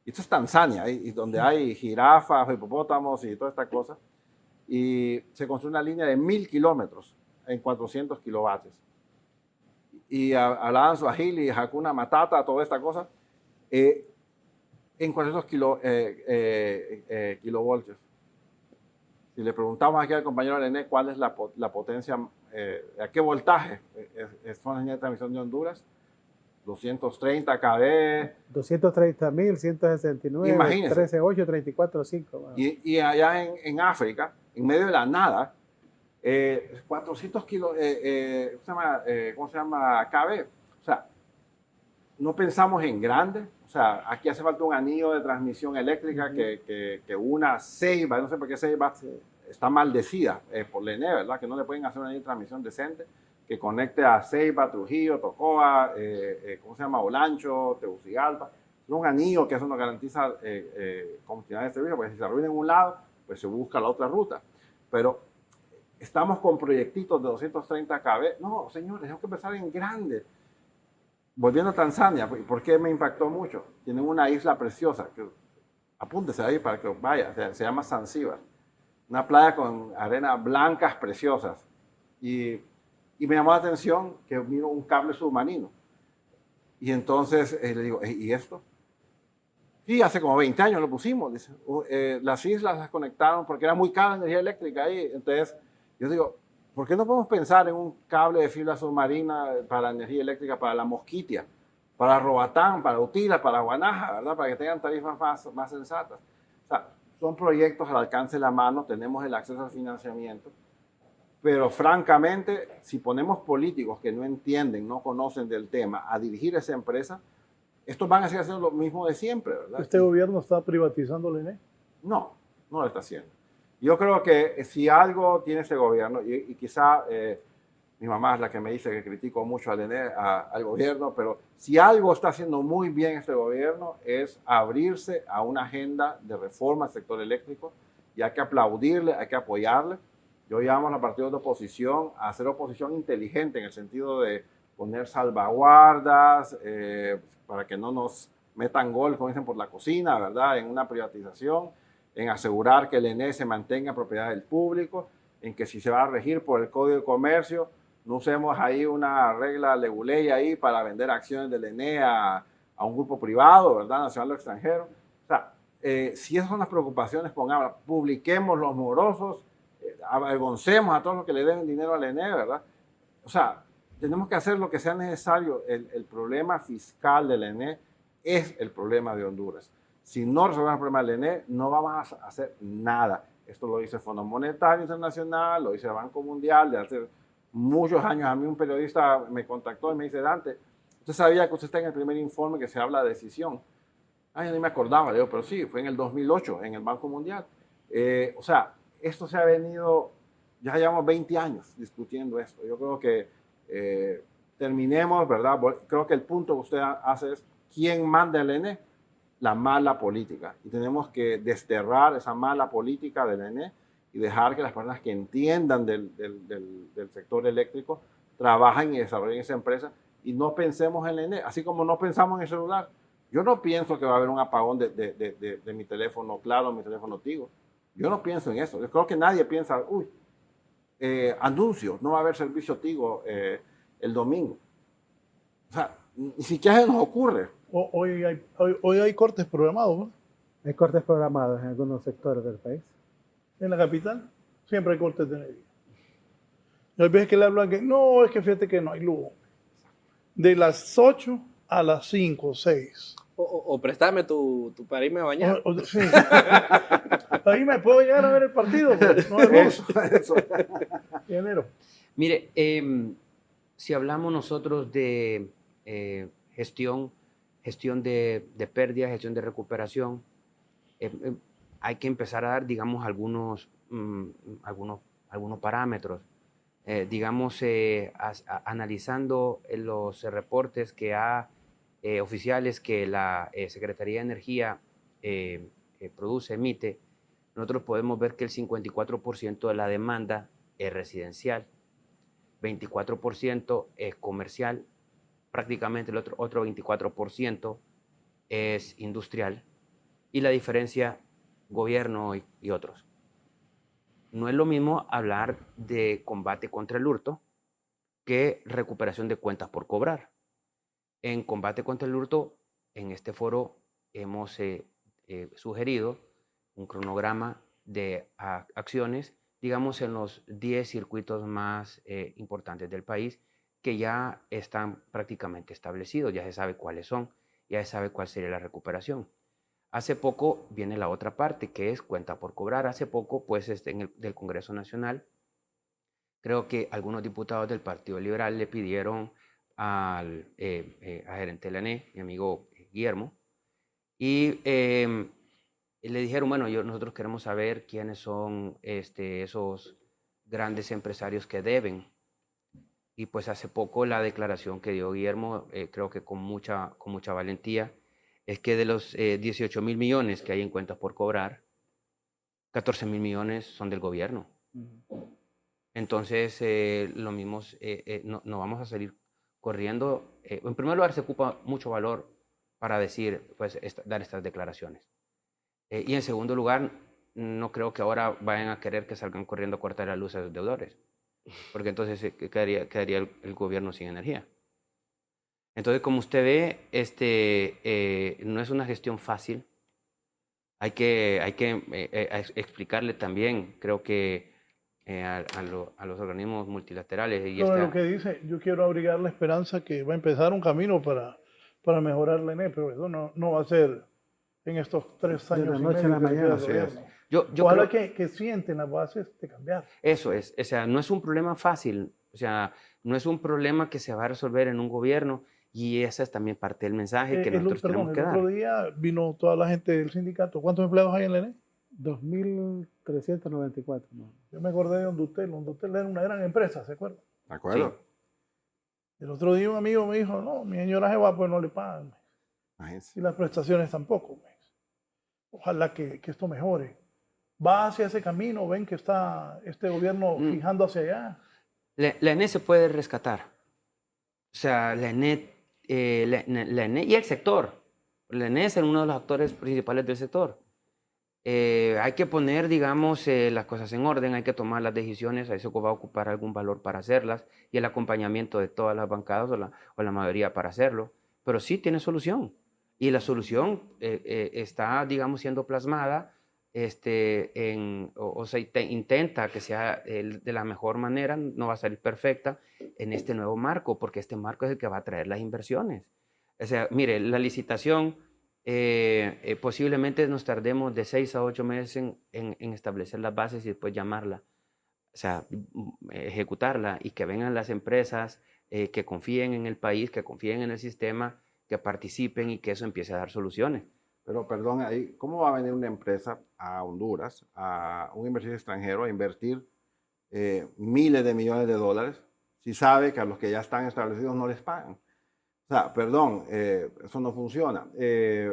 Y esto es Tanzania, y donde hay jirafas, hipopótamos y toda esta cosa. Y se construyó una línea de 1000 kilómetros en 400 kilovatios. Y hablaban Swahili, Hakuna Matata, toda esta cosa, en 400 kilovoltios. Si le preguntamos aquí al compañero René cuál es la potencia, a qué voltaje son las líneas de transmisión de Honduras, 230 kV. 230.000, 169, Imagínese. 13.8, 34.5. Bueno. Y allá en África, en medio de la nada, 400 kilos, ¿cómo se llama? kV. O sea, no pensamos en grande. O sea, aquí hace falta un anillo de transmisión eléctrica que una Ceiba, no sé por qué Ceiba está maldecida por la ENE, ¿verdad? Que no le pueden hacer una anillo de transmisión decente que conecte a Ceiba, Trujillo, Tocoa, ¿cómo se llama? Olancho, Tegucigalpa. Es un anillo que eso nos garantiza continuidad de servicio, porque si se arruina en un lado, pues se busca la otra ruta. Pero estamos con proyectitos de 230 kV. No, señores, tenemos que empezar en grande. Volviendo a Tanzania, ¿por qué me impactó mucho? Tienen una isla preciosa, que, apúntese ahí para que vaya, se llama Zanzíbar. Una playa con arenas blancas preciosas. Y me llamó la atención que vino un cable submarino. Y entonces le digo, ¿y esto? Sí, hace como 20 años lo pusimos. Dice, las islas las conectaron porque era muy cara la energía eléctrica ahí. Entonces yo digo, ¿por qué no podemos pensar en un cable de fibra submarina para la energía eléctrica, para la Mosquitia, para Roatán, para Utila, para Guanaja, ¿verdad? Para que tengan tarifas más sensatas? O sea, son proyectos al alcance de la mano, tenemos el acceso al financiamiento, pero francamente, si ponemos políticos que no entienden, no conocen del tema a dirigir esa empresa, estos van a seguir haciendo lo mismo de siempre, ¿verdad? ¿Este gobierno está privatizando la ENE? No, no lo está haciendo. Yo creo que si algo tiene este gobierno, y quizá mi mamá es la que me dice que critico mucho al gobierno, pero si algo está haciendo muy bien este gobierno es abrirse a una agenda de reforma al sector eléctrico, y hay que aplaudirle, hay que apoyarle. Yo llamo a los partidos de oposición a hacer oposición inteligente en el sentido de poner salvaguardas para que no nos metan gol, como dicen, por la cocina, ¿verdad? En una privatización, en asegurar que el ENE se mantenga en propiedad del público, en que si se va a regir por el Código de Comercio, no usemos ahí una regla leguleya ahí para vender acciones del ENE a un grupo privado, ¿verdad? Nacional o extranjero. O sea, si esas son las preocupaciones, publiquemos los morosos, avergoncemos a todos los que le den dinero al ENE, ¿verdad? O sea, tenemos que hacer lo que sea necesario. El problema fiscal del ENE es el problema de Honduras. Si no resolvemos el problema del ENE, no vamos a hacer nada. Esto lo dice el Fondo Monetario Internacional, lo dice el Banco Mundial. De hace muchos años a mí un periodista me contactó y me dice: Dante, ¿usted sabía que usted está en el primer informe que se habla de decisión? Ay, ni me acordaba, le digo, pero sí, fue en el 2008, en el Banco Mundial. O sea, esto se ha venido, ya llevamos 20 años discutiendo esto. Yo creo que terminemos, ¿verdad? Creo que el punto que usted hace es: ¿quién manda el ENE? La mala política. Y tenemos que desterrar esa mala política del ENE y dejar que las personas que entiendan del sector eléctrico trabajen y desarrollen esa empresa, y no pensemos en el ENE, así como no pensamos en el celular. Yo no pienso que va a haber un apagón de mi teléfono Claro, mi teléfono Tigo. Yo no pienso en eso. Yo creo que nadie piensa, anuncios, no va a haber servicio Tigo el domingo. O sea, ni siquiera se nos ocurre. Hoy hay cortes programados, ¿no? Hay cortes programados en algunos sectores del país. En la capital siempre hay cortes de energía. Y hay veces que le hablan que no, es que fíjate que no hay luz. De las 8 a las 5 o 6. O préstame tu para irme a bañar. Sí. Ahí me puedo llegar a ver el partido. No hay luz. Eso. En enero. Mire, si hablamos nosotros de gestión de pérdidas, gestión de recuperación, hay que empezar a dar, digamos, algunos parámetros. Analizando los reportes que oficiales que la Secretaría de Energía emite, nosotros podemos ver que el 54% de la demanda es residencial, 24% es comercial, prácticamente el otro 24% es industrial, y la diferencia gobierno y otros. No es lo mismo hablar de combate contra el hurto que recuperación de cuentas por cobrar. En combate contra el hurto, en este foro hemos sugerido un cronograma de acciones, digamos, en los 10 circuitos más importantes del país, que ya están prácticamente establecidos, ya se sabe cuáles son, ya se sabe cuál sería la recuperación. Hace poco viene la otra parte, que es cuenta por cobrar. Hace poco, pues, del Congreso Nacional, creo que algunos diputados del Partido Liberal le pidieron al gerente de la ENE, mi amigo Guillermo, y le dijeron, bueno, nosotros queremos saber quiénes son esos grandes empresarios que deben. Y pues hace poco la declaración que dio Guillermo, creo que con mucha valentía, es que de los 18.000 millones que hay en cuentas por cobrar, 14.000 millones son del gobierno. Entonces, lo mismo, no vamos a salir corriendo. En primer lugar, se ocupa mucho valor para decir, pues, dar estas declaraciones. Y en segundo lugar, no creo que ahora vayan a querer que salgan corriendo a cortar la luz a los deudores, porque entonces quedaría el gobierno sin energía. Entonces, como usted ve, no es una gestión fácil. Hay que explicarle también, creo que a los organismos multilaterales. Y lo que dice, yo quiero abrigar la esperanza que va a empezar un camino para mejorar la ENE, pero eso no va a ser en estos 3 años. De la noche a la mañana. Ojalá que sienten las bases de cambiar. Eso es, o sea, no es un problema fácil, o sea, no es un problema que se va a resolver en un gobierno, y esa es también parte del mensaje que nosotros tenemos que dar. El otro día vino toda la gente del sindicato. ¿Cuántos empleados hay en la ENE? 2.394, ¿no? Yo me acordé de Hondutel. Hondutel era una gran empresa, ¿se acuerdan? ¿De acuerdo? Sí. El otro día un amigo me dijo, no, mi señora Jeva pues no le pagan. Imagínense. Y las prestaciones tampoco. Ojalá que esto mejore. ¿Va hacia ese camino? ¿Ven que está este gobierno fijando hacia allá? La ENE se puede rescatar. O sea, la ENE y el sector. La ENE es uno de los actores principales del sector. Hay que poner, digamos, las cosas en orden, hay que tomar las decisiones, a eso va a ocupar algún valor para hacerlas y el acompañamiento de todas las bancadas o la mayoría para hacerlo. Pero sí tiene solución. Y la solución está, digamos, siendo plasmada o se intenta que sea de la mejor manera, no va a salir perfecta en este nuevo marco, porque este marco es el que va a traer las inversiones. O sea, mire, la licitación posiblemente nos tardemos de 6 a 8 meses en establecer las bases y después llamarla, o sea, ejecutarla y que vengan las empresas que confíen en el país, que confíen en el sistema, que participen y que eso empiece a dar soluciones. Pero perdón, ahí, ¿cómo va a venir una empresa a Honduras, a un inversor extranjero, a invertir miles de millones de dólares si sabe que a los que ya están establecidos no les pagan? O sea, perdón, eso no funciona.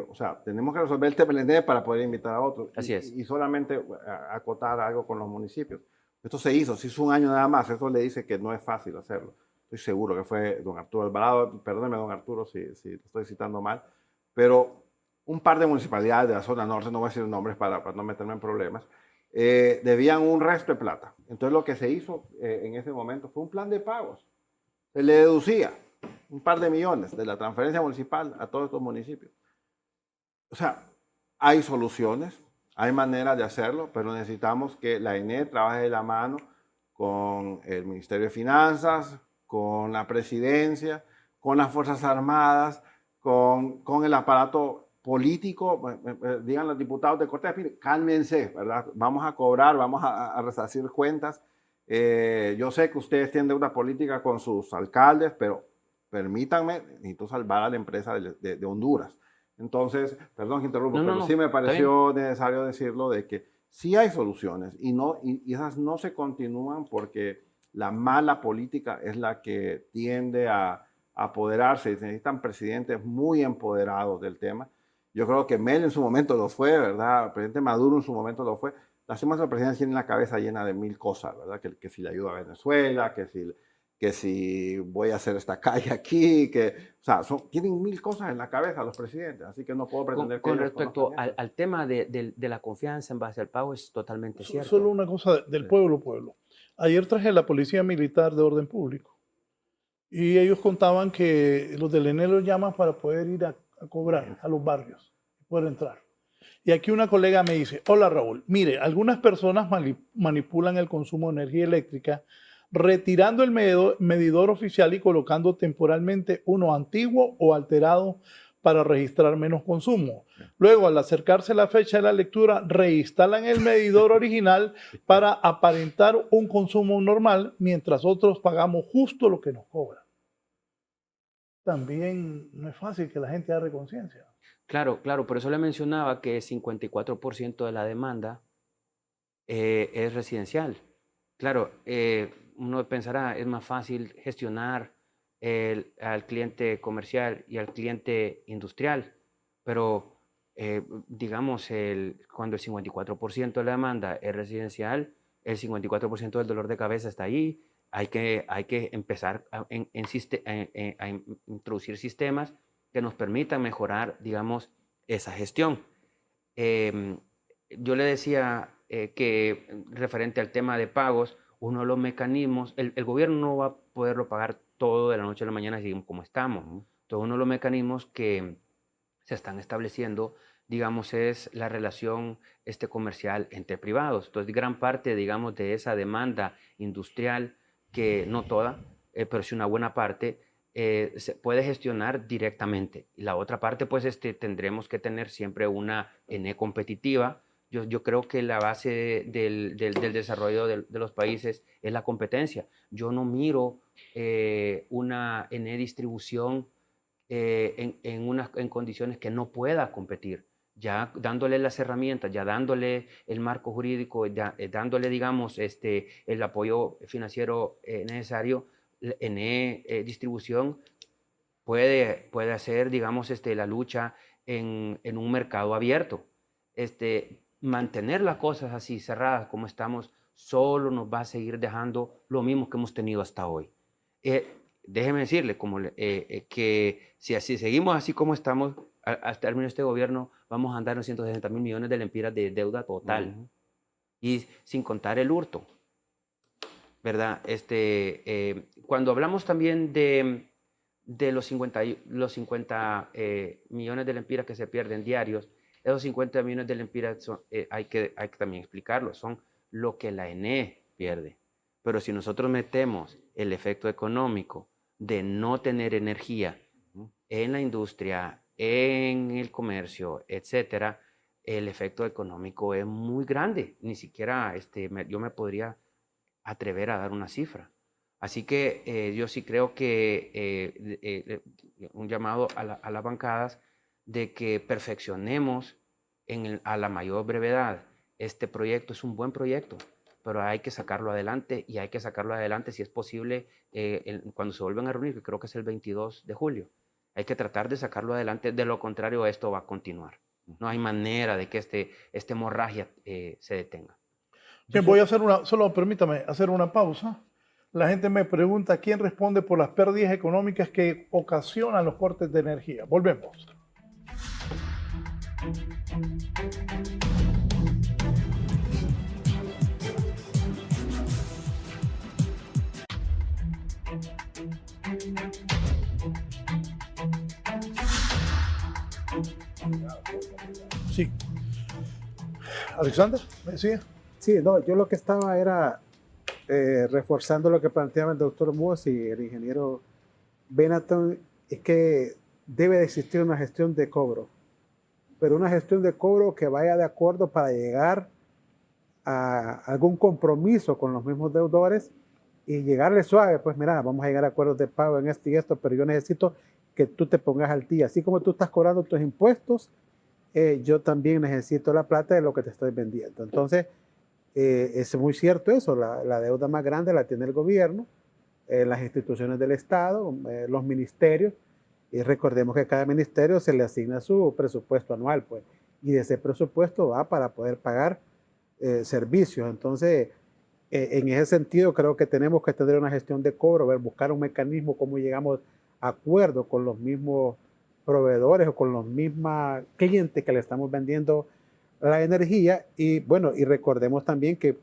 O sea, tenemos que resolver el TPLD para poder invitar a otros. Así es. Y solamente acotar algo con los municipios. Esto se hizo un año nada más. Eso le dice que no es fácil hacerlo. Estoy seguro que fue don Arturo Alvarado, perdóneme don Arturo si lo estoy citando mal, pero un par de municipalidades de la zona norte, no voy a decir nombres para no meterme en problemas, debían un resto de plata. Entonces lo que se hizo en ese momento fue un plan de pagos. Se le deducía un par de millones de la transferencia municipal a todos estos municipios. O sea, hay soluciones, hay maneras de hacerlo, pero necesitamos que la ENE trabaje de la mano con el Ministerio de Finanzas, con la Presidencia, con las Fuerzas Armadas, con el aparato político. Digan los diputados de Corte de Pine, cálmense, ¿verdad? Vamos a cobrar, vamos a resarcir cuentas. Yo sé que ustedes tienen deuda política con sus alcaldes, pero permítanme, necesito salvar a la empresa de Honduras. Entonces, perdón que interrumpo, pero sí me pareció necesario decirlo de que sí hay soluciones y esas no se continúan porque la mala política es la que tiende a apoderarse. Se necesitan presidentes muy empoderados del tema. Yo creo que Mel en su momento lo fue, ¿verdad? El presidente Maduro en su momento lo fue. Las demás presidencias tienen la cabeza llena de mil cosas, ¿verdad? Que si le ayuda a Venezuela, que si voy a hacer esta calle aquí, o sea, tienen mil cosas en la cabeza los presidentes, así que no puedo pretender con respecto al tema de la confianza en base al pago, es totalmente cierto. Solo una cosa del pueblo. Ayer traje la Policía Militar de Orden Público y ellos contaban que los del ENE los llaman para poder ir a cobrar a los barrios, poder entrar. Y aquí una colega me dice, hola Raúl, mire, algunas personas manipulan el consumo de energía eléctrica retirando el medidor oficial y colocando temporalmente uno antiguo o alterado para registrar menos consumo. Luego, al acercarse la fecha de la lectura, reinstalan el medidor original para aparentar un consumo normal, mientras otros pagamos justo lo que nos cobran. También no es fácil que la gente agarre conciencia. Claro, por eso le mencionaba que 54% de la demanda es residencial. Claro, uno pensará, es más fácil gestionar al cliente comercial y al cliente industrial, pero digamos, cuando el 54% de la demanda es residencial, el 54% del dolor de cabeza está ahí. Hay que empezar a introducir sistemas que nos permitan mejorar, digamos, esa gestión. Yo le decía que referente al tema de pagos, uno de los mecanismos, el gobierno no va a poderlo pagar todo de la noche a la mañana, así como estamos. Entonces, uno de los mecanismos que se están estableciendo, digamos, es la relación comercial entre privados. Entonces, gran parte, digamos, de esa demanda industrial, que no toda, pero sí una buena parte, se puede gestionar directamente. Y la otra parte, pues, tendremos que tener siempre una ENE competitiva. Yo creo que la base del desarrollo de los países es la competencia. Yo no miro una ENE distribución en condiciones que no pueda competir. ya dándole las herramientas, ya dándole el marco jurídico, ya, dándole, digamos, el apoyo financiero necesario, NE Distribución puede hacer, digamos, la lucha en un mercado abierto. Mantener las cosas así cerradas como estamos solo nos va a seguir dejando lo mismo que hemos tenido hasta hoy. Déjeme decirle que si así seguimos así como estamos, al término de este gobierno, vamos a andar en 160.000 millones de lempiras de deuda total. Y sin contar el hurto, ¿verdad? Cuando hablamos también de los 50 millones de lempiras que se pierden diarios, esos 50 millones de lempiras hay que también explicarlo, son lo que la ENE pierde. Pero si nosotros metemos el efecto económico de no tener energía en la industria, en el comercio, etcétera, el efecto económico es muy grande. Ni siquiera yo me podría atrever a dar una cifra. Así que yo sí creo que un llamado a las bancadas de que perfeccionemos a la mayor brevedad. Este proyecto es un buen proyecto, pero hay que sacarlo adelante, y hay que sacarlo adelante si es posible cuando se vuelven a reunir, que creo que es el 22 de julio. Hay que tratar de sacarlo adelante, de lo contrario esto va a continuar. No hay manera de que esta hemorragia se detenga. Bien, voy a hacer solo permítame hacer una pausa. La gente me pregunta quién responde por las pérdidas económicas que ocasionan los cortes de energía. Volvemos. Sí. Alexander, ¿me decía? Sí, no, yo lo que estaba era reforzando lo que planteaba el doctor Moss y el ingeniero Benaton, es que debe de existir una gestión de cobro, pero una gestión de cobro que vaya de acuerdo para llegar a algún compromiso con los mismos deudores y llegarle suave, pues mira, vamos a llegar a acuerdos de pago en esto y esto, pero yo necesito que tú te pongas al día. Así como tú estás cobrando tus impuestos, yo también necesito la plata de lo que te estoy vendiendo. Entonces, es muy cierto eso, la deuda más grande la tiene el gobierno, las instituciones del Estado, los ministerios, y recordemos que a cada ministerio se le asigna su presupuesto anual, pues, y de ese presupuesto va para poder pagar servicios. Entonces, en ese sentido creo que tenemos que tener una gestión de cobro, buscar un mecanismo, cómo llegamos a acuerdo con los mismos proveedores o con los mismos clientes que le estamos vendiendo la energía. Y bueno, y recordemos también que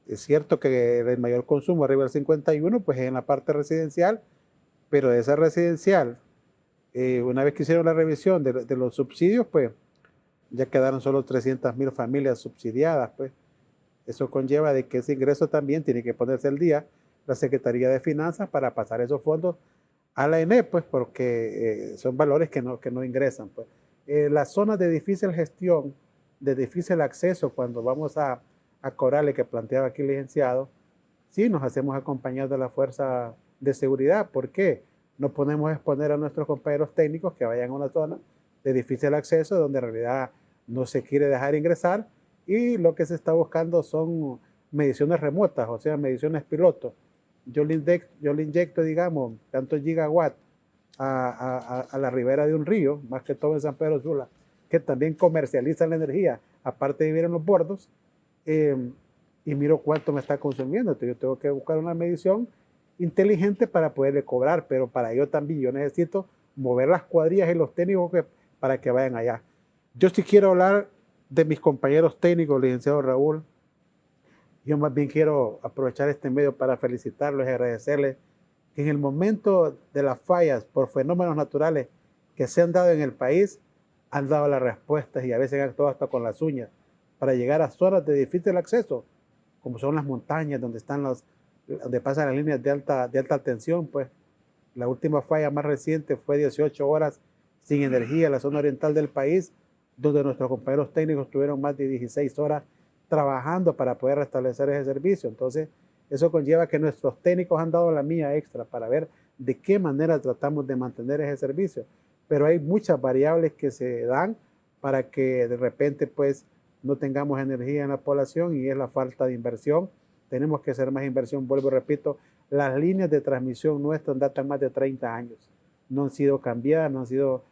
es cierto que el mayor consumo arriba del 51 pues es en la parte residencial, pero de esa residencial, una vez que hicieron la revisión de los subsidios, pues ya quedaron solo 300.000 familias subsidiadas. Pues eso conlleva de que ese ingreso también tiene que ponerse al día la Secretaría de Finanzas para pasar esos fondos a la ENE, pues porque son valores que no ingresan. Pues las zonas de difícil gestión, de difícil acceso, cuando vamos a cobrarle, que planteaba aquí el licenciado, sí nos hacemos acompañar de la fuerza de seguridad. ¿Por qué? No podemos exponer a nuestros compañeros técnicos que vayan a una zona de difícil acceso donde en realidad no se quiere dejar ingresar, y lo que se está buscando son mediciones remotas, o sea, mediciones piloto. Yo le inyecto, digamos, tantos gigawatts a la ribera de un río, más que todo en San Pedro Sula, que también comercializan la energía, aparte de vivir en los bordos, y miro cuánto me está consumiendo. Entonces yo tengo que buscar una medición inteligente para poderle cobrar, pero para ello también yo necesito mover las cuadrillas y los técnicos para que vayan allá. Yo sí quiero hablar de mis compañeros técnicos, licenciado Raúl. Yo más bien quiero aprovechar este medio para felicitarlos y agradecerles que en el momento de las fallas por fenómenos naturales que se han dado en el país, han dado las respuestas, y a veces han actuado hasta con las uñas para llegar a zonas de difícil acceso, como son las montañas, donde pasan las líneas de alta tensión. Pues la última falla más reciente fue 18 horas sin energía en la zona oriental del país, donde nuestros compañeros técnicos tuvieron más de 16 horas trabajando para poder restablecer ese servicio. Entonces, eso conlleva que nuestros técnicos han dado la milla extra para ver de qué manera tratamos de mantener ese servicio. Pero hay muchas variables que se dan para que de repente pues no tengamos energía en la población, y es la falta de inversión. Tenemos que hacer más inversión, vuelvo y repito, las líneas de transmisión nuestras datan más de 30 años, no han sido cambiadas, no han sido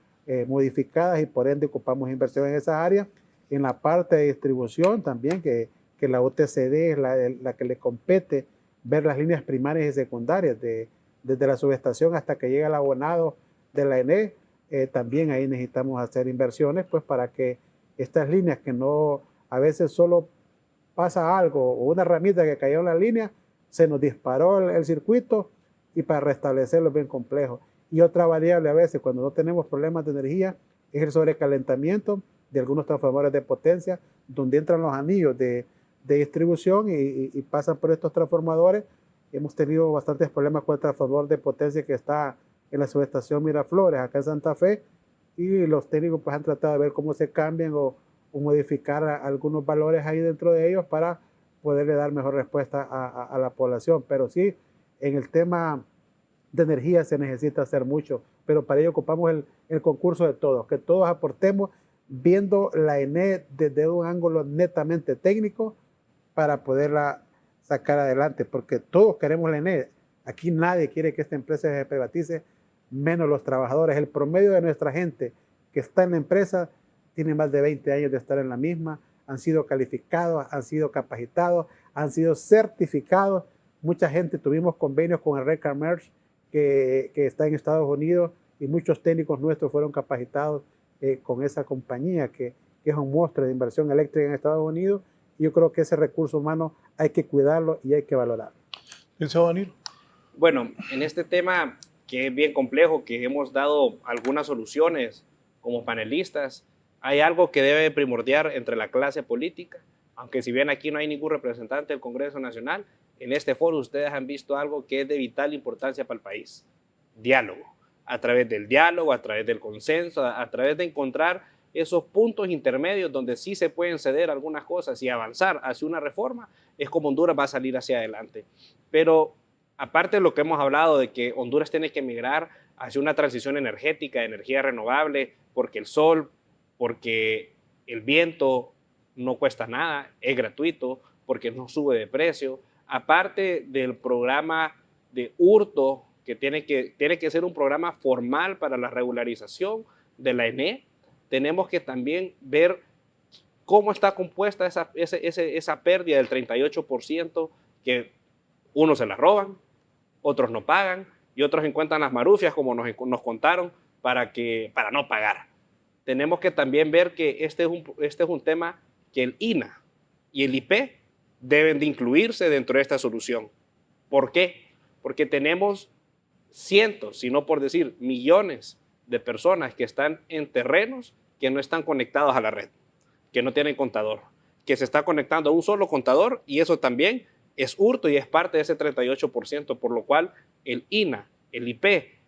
modificadas, y por ende ocupamos inversión en esa área. En la parte de distribución también, que la OTCD es la que le compete ver las líneas primarias y secundarias, desde la subestación hasta que llega el abonado de la ENE. También ahí necesitamos hacer inversiones, pues para que estas líneas, que no, a veces solo pasa algo o una ramita que cayó en la línea, se nos disparó el circuito, y para restablecerlo es bien complejo. Y otra variable a veces cuando no tenemos problemas de energía es el sobrecalentamiento de algunos transformadores de potencia, donde entran los anillos de distribución y pasan por estos transformadores. Hemos tenido bastantes problemas con el transformador de potencia que está en la subestación Miraflores, acá en Santa Fe, y los técnicos pues han tratado de ver cómo se cambian o modificar algunos valores ahí dentro de ellos para poderle dar mejor respuesta a la población. Pero sí, en el tema de energía se necesita hacer mucho, pero para ello ocupamos el concurso de todos, que todos aportemos viendo la ENE desde un ángulo netamente técnico para poderla sacar adelante, porque todos queremos la ENE. Aquí nadie quiere que esta empresa se privatice, menos los trabajadores. El promedio de nuestra gente que está en la empresa tiene más de 20 años de estar en la misma, han sido calificados, han sido capacitados, han sido certificados. Mucha gente, tuvimos convenios con el Red Merge que está en Estados Unidos, y muchos técnicos nuestros fueron capacitados con esa compañía que es un monstruo de inversión eléctrica en Estados Unidos. Y yo creo que ese recurso humano hay que cuidarlo y hay que valorarlo. Bueno, en este tema que es bien complejo, que hemos dado algunas soluciones como panelistas, hay algo que debe primordiar entre la clase política, aunque si bien aquí no hay ningún representante del Congreso Nacional, en este foro ustedes han visto algo que es de vital importancia para el país: diálogo. A través del diálogo, a través del consenso, a través de encontrar esos puntos intermedios donde sí se pueden ceder algunas cosas y avanzar hacia una reforma, es como Honduras va a salir hacia adelante. Pero aparte de lo que hemos hablado de que Honduras tiene que migrar hacia una transición energética, de energía renovable, porque el sol, porque el viento no cuesta nada, es gratuito, porque no sube de precio. Aparte del programa de hurto, que tiene que ser un programa formal para la regularización de la ENE, tenemos que también ver cómo está compuesta esa pérdida del 38%, que unos se la roban, otros no pagan, y otros encuentran las marufias, como nos contaron, para no pagar. Tenemos que también ver que este es un tema que el INA y el IP deben de incluirse dentro de esta solución. ¿Por qué? Porque tenemos cientos, si no por decir millones de personas que están en terrenos que no están conectados a la red, que no tienen contador, que se está conectando a un solo contador, y eso también es hurto y es parte de ese 38%, por lo cual el INA, el IP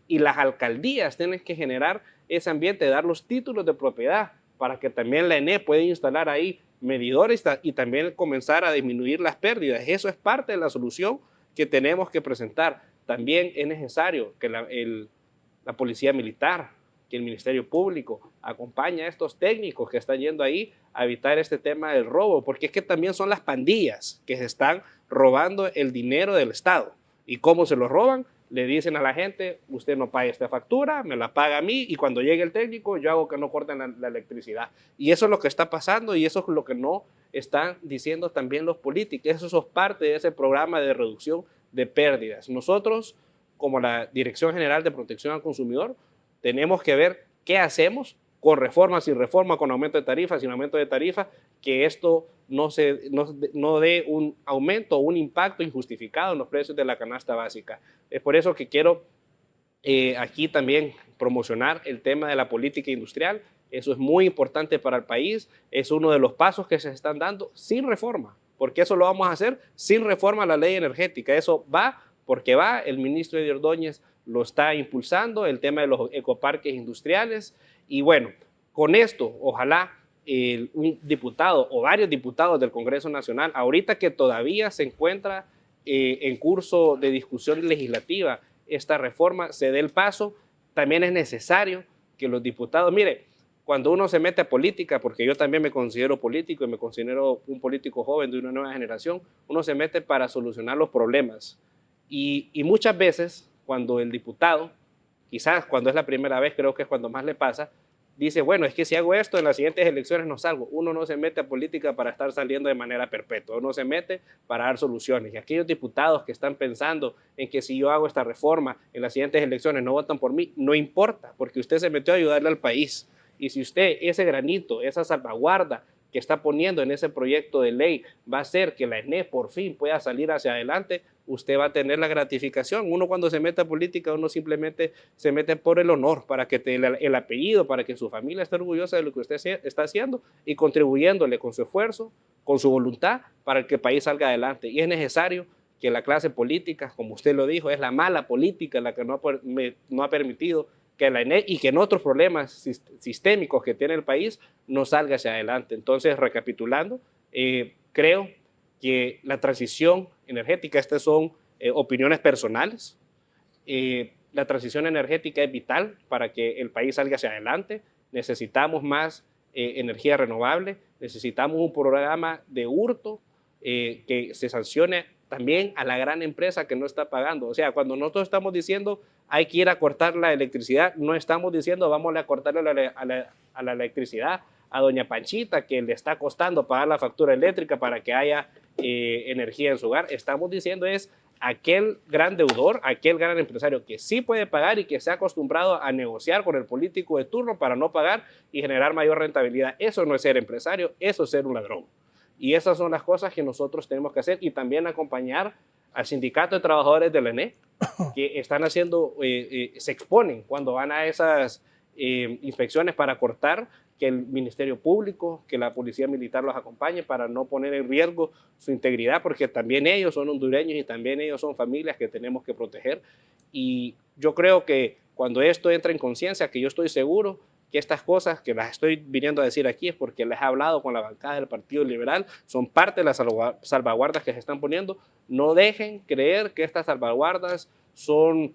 y las alcaldías tienen que generar ese ambiente, dar los títulos de propiedad para que también la ENE pueda instalar ahí medidores y también comenzar a disminuir las pérdidas. Eso es parte de la solución que tenemos que presentar. También es necesario que la Policía Militar, que el Ministerio Público acompañe a estos técnicos que están yendo ahí a evitar este tema del robo, porque es que también son las pandillas que se están robando el dinero del Estado. ¿Y cómo se lo roban? Le dicen a la gente: usted no paga esta factura, me la paga a mí, y cuando llegue el técnico yo hago que no corten la electricidad. Y eso es lo que está pasando, y eso es lo que no están diciendo también los políticos. Eso es parte de ese programa de reducción de pérdidas. Nosotros, como la Dirección General de Protección al Consumidor, tenemos que ver qué hacemos con reforma, sin reforma, con aumento de tarifas, sin aumento de tarifas, que esto no dé un aumento o un impacto injustificado en los precios de la canasta básica. Es por eso que quiero aquí también promocionar el tema de la política industrial. Eso es muy importante para el país, es uno de los pasos que se están dando sin reforma, porque eso lo vamos a hacer sin reforma a la ley energética. Eso va porque va, el ministro Eddie Ordóñez lo está impulsando, el tema de los ecoparques industriales. Y bueno, con esto, ojalá un diputado o varios diputados del Congreso Nacional, ahorita que todavía se encuentra en curso de discusión legislativa esta reforma, se dé el paso. También es necesario que los diputados, mire, cuando uno se mete a política, porque yo también me considero político y me considero un político joven de una nueva generación, uno se mete para solucionar los problemas. Y muchas veces, cuando el diputado, quizás cuando es la primera vez, creo que es cuando más le pasa, dice, bueno, es que si hago esto, en las siguientes elecciones no salgo. Uno no se mete a política para estar saliendo de manera perpetua, uno se mete para dar soluciones. Y aquellos diputados que están pensando en que si yo hago esta reforma, en las siguientes elecciones no votan por mí, no importa, porque usted se metió a ayudarle al país. Y si usted, ese granito, esa salvaguarda que está poniendo en ese proyecto de ley va a hacer que la ENE por fin pueda salir hacia adelante, usted va a tener la gratificación. Uno cuando se mete a política, uno simplemente se mete por el honor, para que el apellido, para que su familia esté orgullosa de lo que usted está haciendo y contribuyéndole con su esfuerzo, con su voluntad, para que el país salga adelante. Y es necesario que la clase política, como usted lo dijo, es la mala política la que no ha permitido que la ENE y que en otros problemas sistémicos que tiene el país no salga hacia adelante. Entonces, recapitulando, creo que la transición energética, estas son opiniones personales, la transición energética es vital para que el país salga hacia adelante. Necesitamos más energía renovable, necesitamos un programa de hurto que se sancione también a la gran empresa que no está pagando. O sea, cuando nosotros estamos diciendo hay que ir a cortar la electricidad, no estamos diciendo vamos a cortarle a la electricidad a doña Panchita, que le está costando pagar la factura eléctrica para que haya energía en su hogar. Estamos diciendo es aquel gran deudor, aquel gran empresario que sí puede pagar y que se ha acostumbrado a negociar con el político de turno para no pagar y generar mayor rentabilidad. Eso no es ser empresario, eso es ser un ladrón. Y esas son las cosas que nosotros tenemos que hacer y también acompañar al sindicato de trabajadores de la ENE, que están haciendo, se exponen cuando van a esas inspecciones para cortar, que el Ministerio Público, que la Policía Militar los acompañe para no poner en riesgo su integridad, porque también ellos son hondureños y también ellos son familias que tenemos que proteger. Y yo creo que cuando esto entra en conciencia, que yo estoy seguro que estas cosas que las estoy viniendo a decir aquí es porque les he hablado con la bancada del Partido Liberal, son parte de las salvaguardas que se están poniendo. No dejen creer que estas salvaguardas son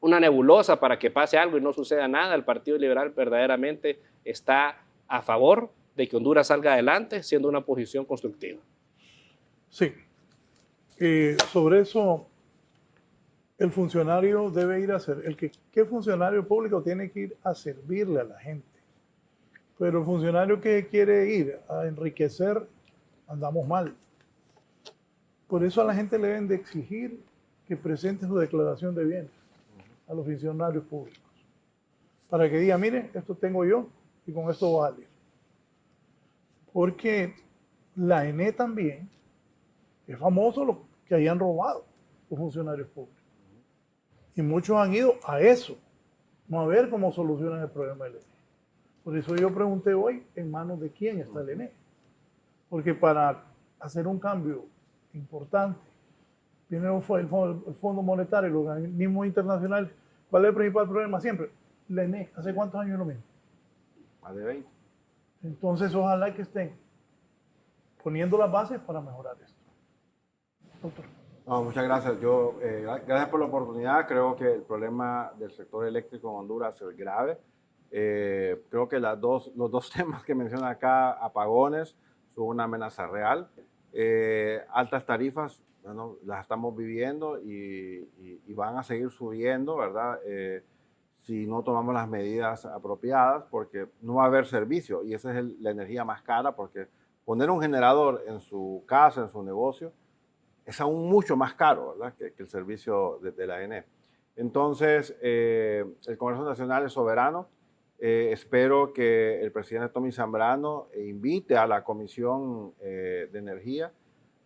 una nebulosa para que pase algo y no suceda nada. El Partido Liberal verdaderamente está a favor de que Honduras salga adelante, siendo una posición constructiva. Sí. Sobre eso, el funcionario debe ir a hacer, ¿qué funcionario público tiene que ir a servirle a la gente? Pero el funcionario que quiere ir a enriquecer, andamos mal. Por eso a la gente le deben de exigir que presente su declaración de bienes a los funcionarios públicos, para que diga, mire, esto tengo yo y con esto vale. Porque la ENE también es famoso lo que hayan robado los funcionarios públicos. Y muchos han ido a eso, no a ver cómo solucionan el problema del ENE. Por eso yo pregunté hoy en manos de quién está el ENE. Porque para hacer un cambio importante, primero fue el Fondo Monetario, los organismos internacionales. ¿Cuál es el principal problema? Siempre, la ENE. ¿Hace cuántos años es lo mismo? Más de 20. Entonces, ojalá que estén poniendo las bases para mejorar esto. Doctor. No, muchas gracias. Gracias por la oportunidad. Creo que el problema del sector eléctrico en Honduras es grave. Creo que los dos temas que mencionan acá, apagones, son una amenaza real. Altas tarifas, bueno, las estamos viviendo y van a seguir subiendo, ¿verdad? Si no tomamos las medidas apropiadas, porque no va a haber servicio y esa es la energía más cara, porque poner un generador en su casa, en su negocio, es aún mucho más caro, ¿verdad? Que el servicio de la ENE. Entonces, el Congreso Nacional es soberano. Espero que el presidente Tommy Zambrano invite a la Comisión de Energía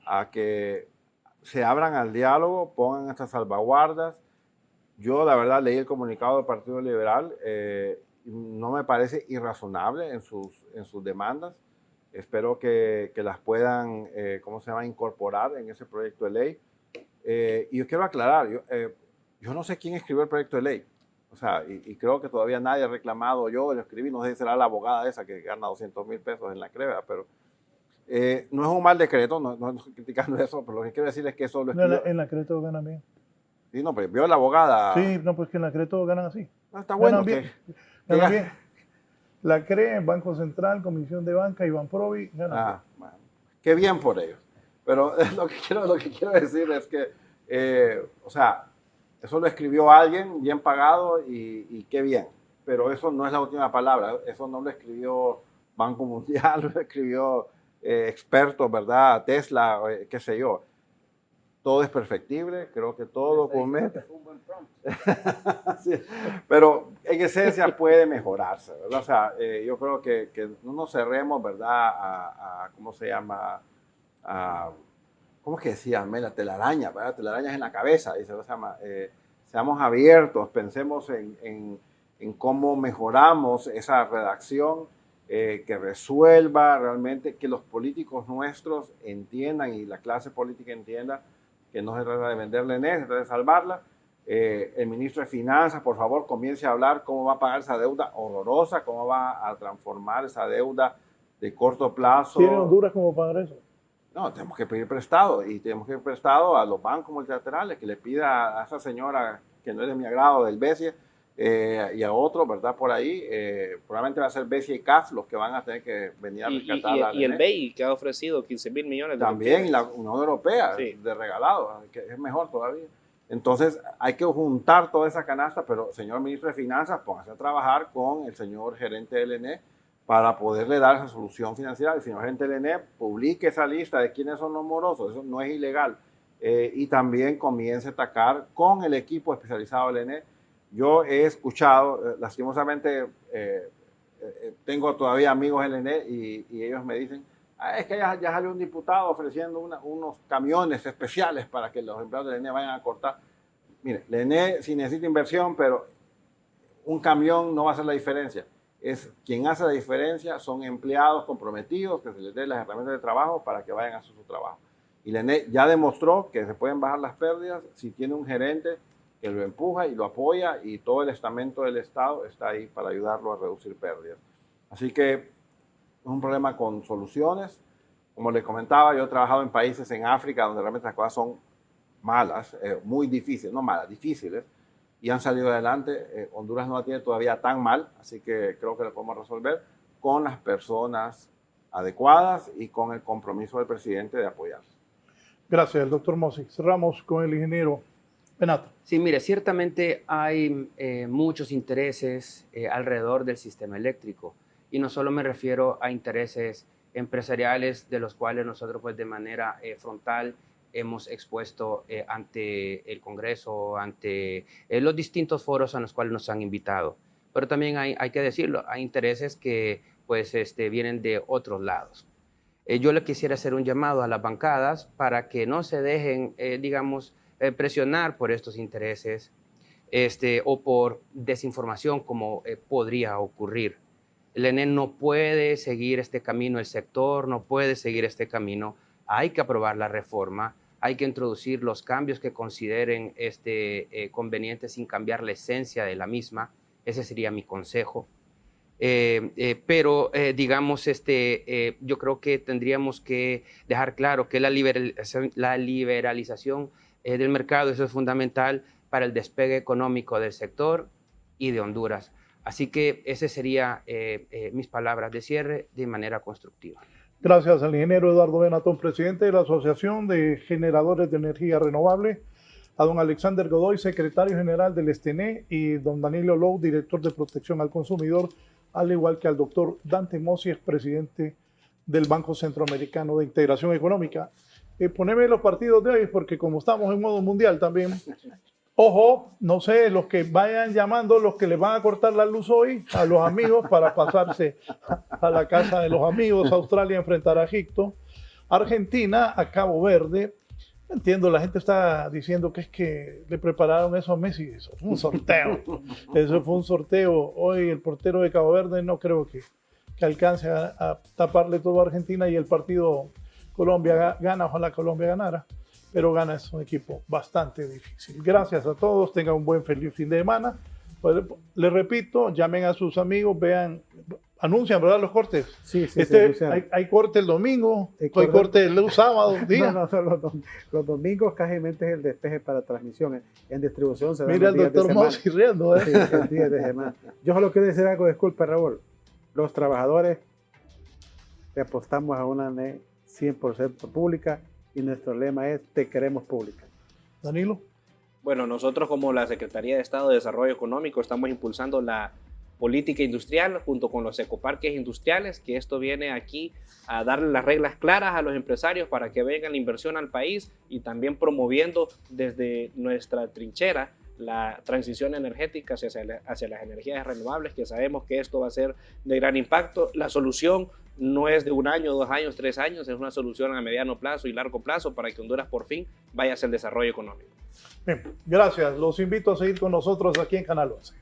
a que se abran al diálogo, pongan estas salvaguardas. Yo, la verdad, leí el comunicado del Partido Liberal, no me parece irrazonable en sus demandas. Espero que las puedan, incorporar en ese proyecto de ley. Y yo quiero aclarar, yo no sé quién escribió el proyecto de ley. O sea, y creo que todavía nadie ha reclamado, yo lo escribí, no sé si será la abogada esa que gana 200,000 pesos en la CREVA, pero no es un mal decreto, no estoy criticando eso, pero lo que quiero decir es que eso lo escribió. En la CRETO ganan bien. Sí, no, pero vio la abogada. Sí, no, pues que en la CRETO ganan así. No, está bueno. Ganan bien. La CRE, Banco Central, Comisión de Banca y Banprovi ganan. Ah, bueno, qué bien por ellos. Pero lo que quiero decir es que, o sea, eso lo escribió alguien bien pagado y qué bien. Pero eso no es la última palabra. Eso no lo escribió Banco Mundial, lo escribió expertos, ¿verdad? Tesla, qué sé yo. Todo es perfectible, creo que todo documento. Sí, pero en esencia puede mejorarse, ¿verdad? O sea, yo creo que no nos cerremos, ¿verdad? ¿Cómo se llama? ¿Cómo es que decía? La telaraña, ¿verdad? Telarañas en la cabeza, dice, se llama. Seamos abiertos, pensemos en cómo mejoramos esa redacción, que resuelva realmente, que los políticos nuestros entiendan y la clase política entienda que no se trata de venderle en se trata de salvarla. El ministro de Finanzas, por favor, comience a hablar cómo va a pagar esa deuda horrorosa, cómo va a transformar esa deuda de corto plazo. ¿Tiene Honduras cómo pagar eso? No, tenemos que pedir prestado y tenemos que pedir prestado a los bancos multilaterales, que le pida a esa señora que no es de mi agrado, del BESIE, y a otro, ¿verdad? Por ahí, probablemente va a ser BESIE y CAF los que van a tener que venir a rescatar y el BEI, que ha ofrecido 15.000 millones de también, y la Unión Europea, sí, de regalado, que es mejor todavía. Entonces, hay que juntar toda esa canasta, pero señor ministro de Finanzas, póngase a trabajar con el señor gerente del ENE para poderle dar esa solución financiera. El señor gerente del ENE publique esa lista de quiénes son los morosos, eso no es ilegal. Y también comience a atacar con el equipo especializado del ENE. Yo he escuchado, lastimosamente, tengo todavía amigos en el ENE y ellos me dicen, es que ya salió un diputado ofreciendo unos camiones especiales para que los empleados del ENE vayan a cortar. Mire, el ENE sí necesita inversión, pero un camión no va a hacer la diferencia. Quien hace la diferencia son empleados comprometidos, que se les dé las herramientas de trabajo para que vayan a hacer su trabajo. Y el ENE ya demostró que se pueden bajar las pérdidas si tiene un gerente que lo empuja y lo apoya, y todo el estamento del Estado está ahí para ayudarlo a reducir pérdidas. Así que es un problema con soluciones. Como les comentaba, yo he trabajado en países en África donde realmente las cosas son malas, muy difíciles, no malas, difíciles, y han salido adelante. Honduras no la tiene todavía tan mal, así que creo que lo podemos resolver con las personas adecuadas y con el compromiso del presidente de apoyar. Gracias, el doctor Mossi. Cerramos con el ingeniero Penato. Sí, mire, ciertamente hay muchos intereses alrededor del sistema eléctrico, y no solo me refiero a intereses empresariales de los cuales nosotros pues de manera frontal hemos expuesto ante el Congreso, ante los distintos foros a los cuales nos han invitado, pero también hay que decirlo, hay intereses que pues vienen de otros lados. Yo le quisiera hacer un llamado a las bancadas para que no se dejen, digamos, presionar por estos intereses o por desinformación como podría ocurrir. El ENE no puede seguir este camino, el sector no puede seguir este camino. Hay que aprobar la reforma, hay que introducir los cambios que consideren convenientes sin cambiar la esencia de la misma. Ese sería mi consejo. Pero digamos, yo creo que tendríamos que dejar claro que la liberalización del mercado, eso es fundamental para el despegue económico del sector y de Honduras. Así que esas serían mis palabras de cierre de manera constructiva. Gracias al ingeniero Eduardo Benatón, presidente de la Asociación de Generadores de Energía Renovable, a don Alexander Godoy, secretario general del STENE, y don Danilo Lou, director de Protección al Consumidor, al igual que al doctor Dante Mossi, presidente del Banco Centroamericano de Integración Económica. Poneme los partidos de hoy, porque como estamos en modo mundial también, ojo, no sé, los que vayan llamando, los que les van a cortar la luz hoy a los amigos para pasarse a la casa de los amigos. Australia enfrentará a Egipto, Argentina a Cabo Verde. Entiendo, la gente está diciendo que es que le prepararon eso a Messi. Eso fue un sorteo. Eso fue un sorteo. Hoy el portero de Cabo Verde no creo que alcance a taparle todo a Argentina, y el partido Colombia gana, ojalá Colombia ganara, pero gana es un equipo bastante difícil. Gracias a todos, tengan un buen feliz fin de semana. Pues, les repito, llamen a sus amigos, vean, anuncian, ¿verdad? Los cortes. Sí, hay corte el domingo, hay corte el sábado, día. Los domingos casi es el despeje para transmisión. En distribución se da. Mira el doctor Mossi riendo, Sí, el día de semana. Yo solo quiero decir algo, disculpe, Raúl. los trabajadores le apostamos a una ANE 100% pública y nuestro lema es Te queremos pública. Danilo. Bueno, nosotros como la Secretaría de Estado de Desarrollo Económico estamos impulsando la política industrial junto con los ecoparques industriales, que esto viene aquí a darle las reglas claras a los empresarios para que vengan la inversión al país y también promoviendo desde nuestra trinchera la transición energética hacia las energías renovables, que sabemos que esto va a ser de gran impacto. La solución no es de 1 año, 2 años, 3 años, es una solución a mediano plazo y largo plazo para que Honduras por fin vaya hacia el desarrollo económico. Bien, gracias. Los invito a seguir con nosotros aquí en Canal 11.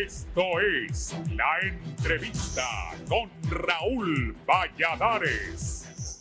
Esto es La Entrevista con Raúl Valladares.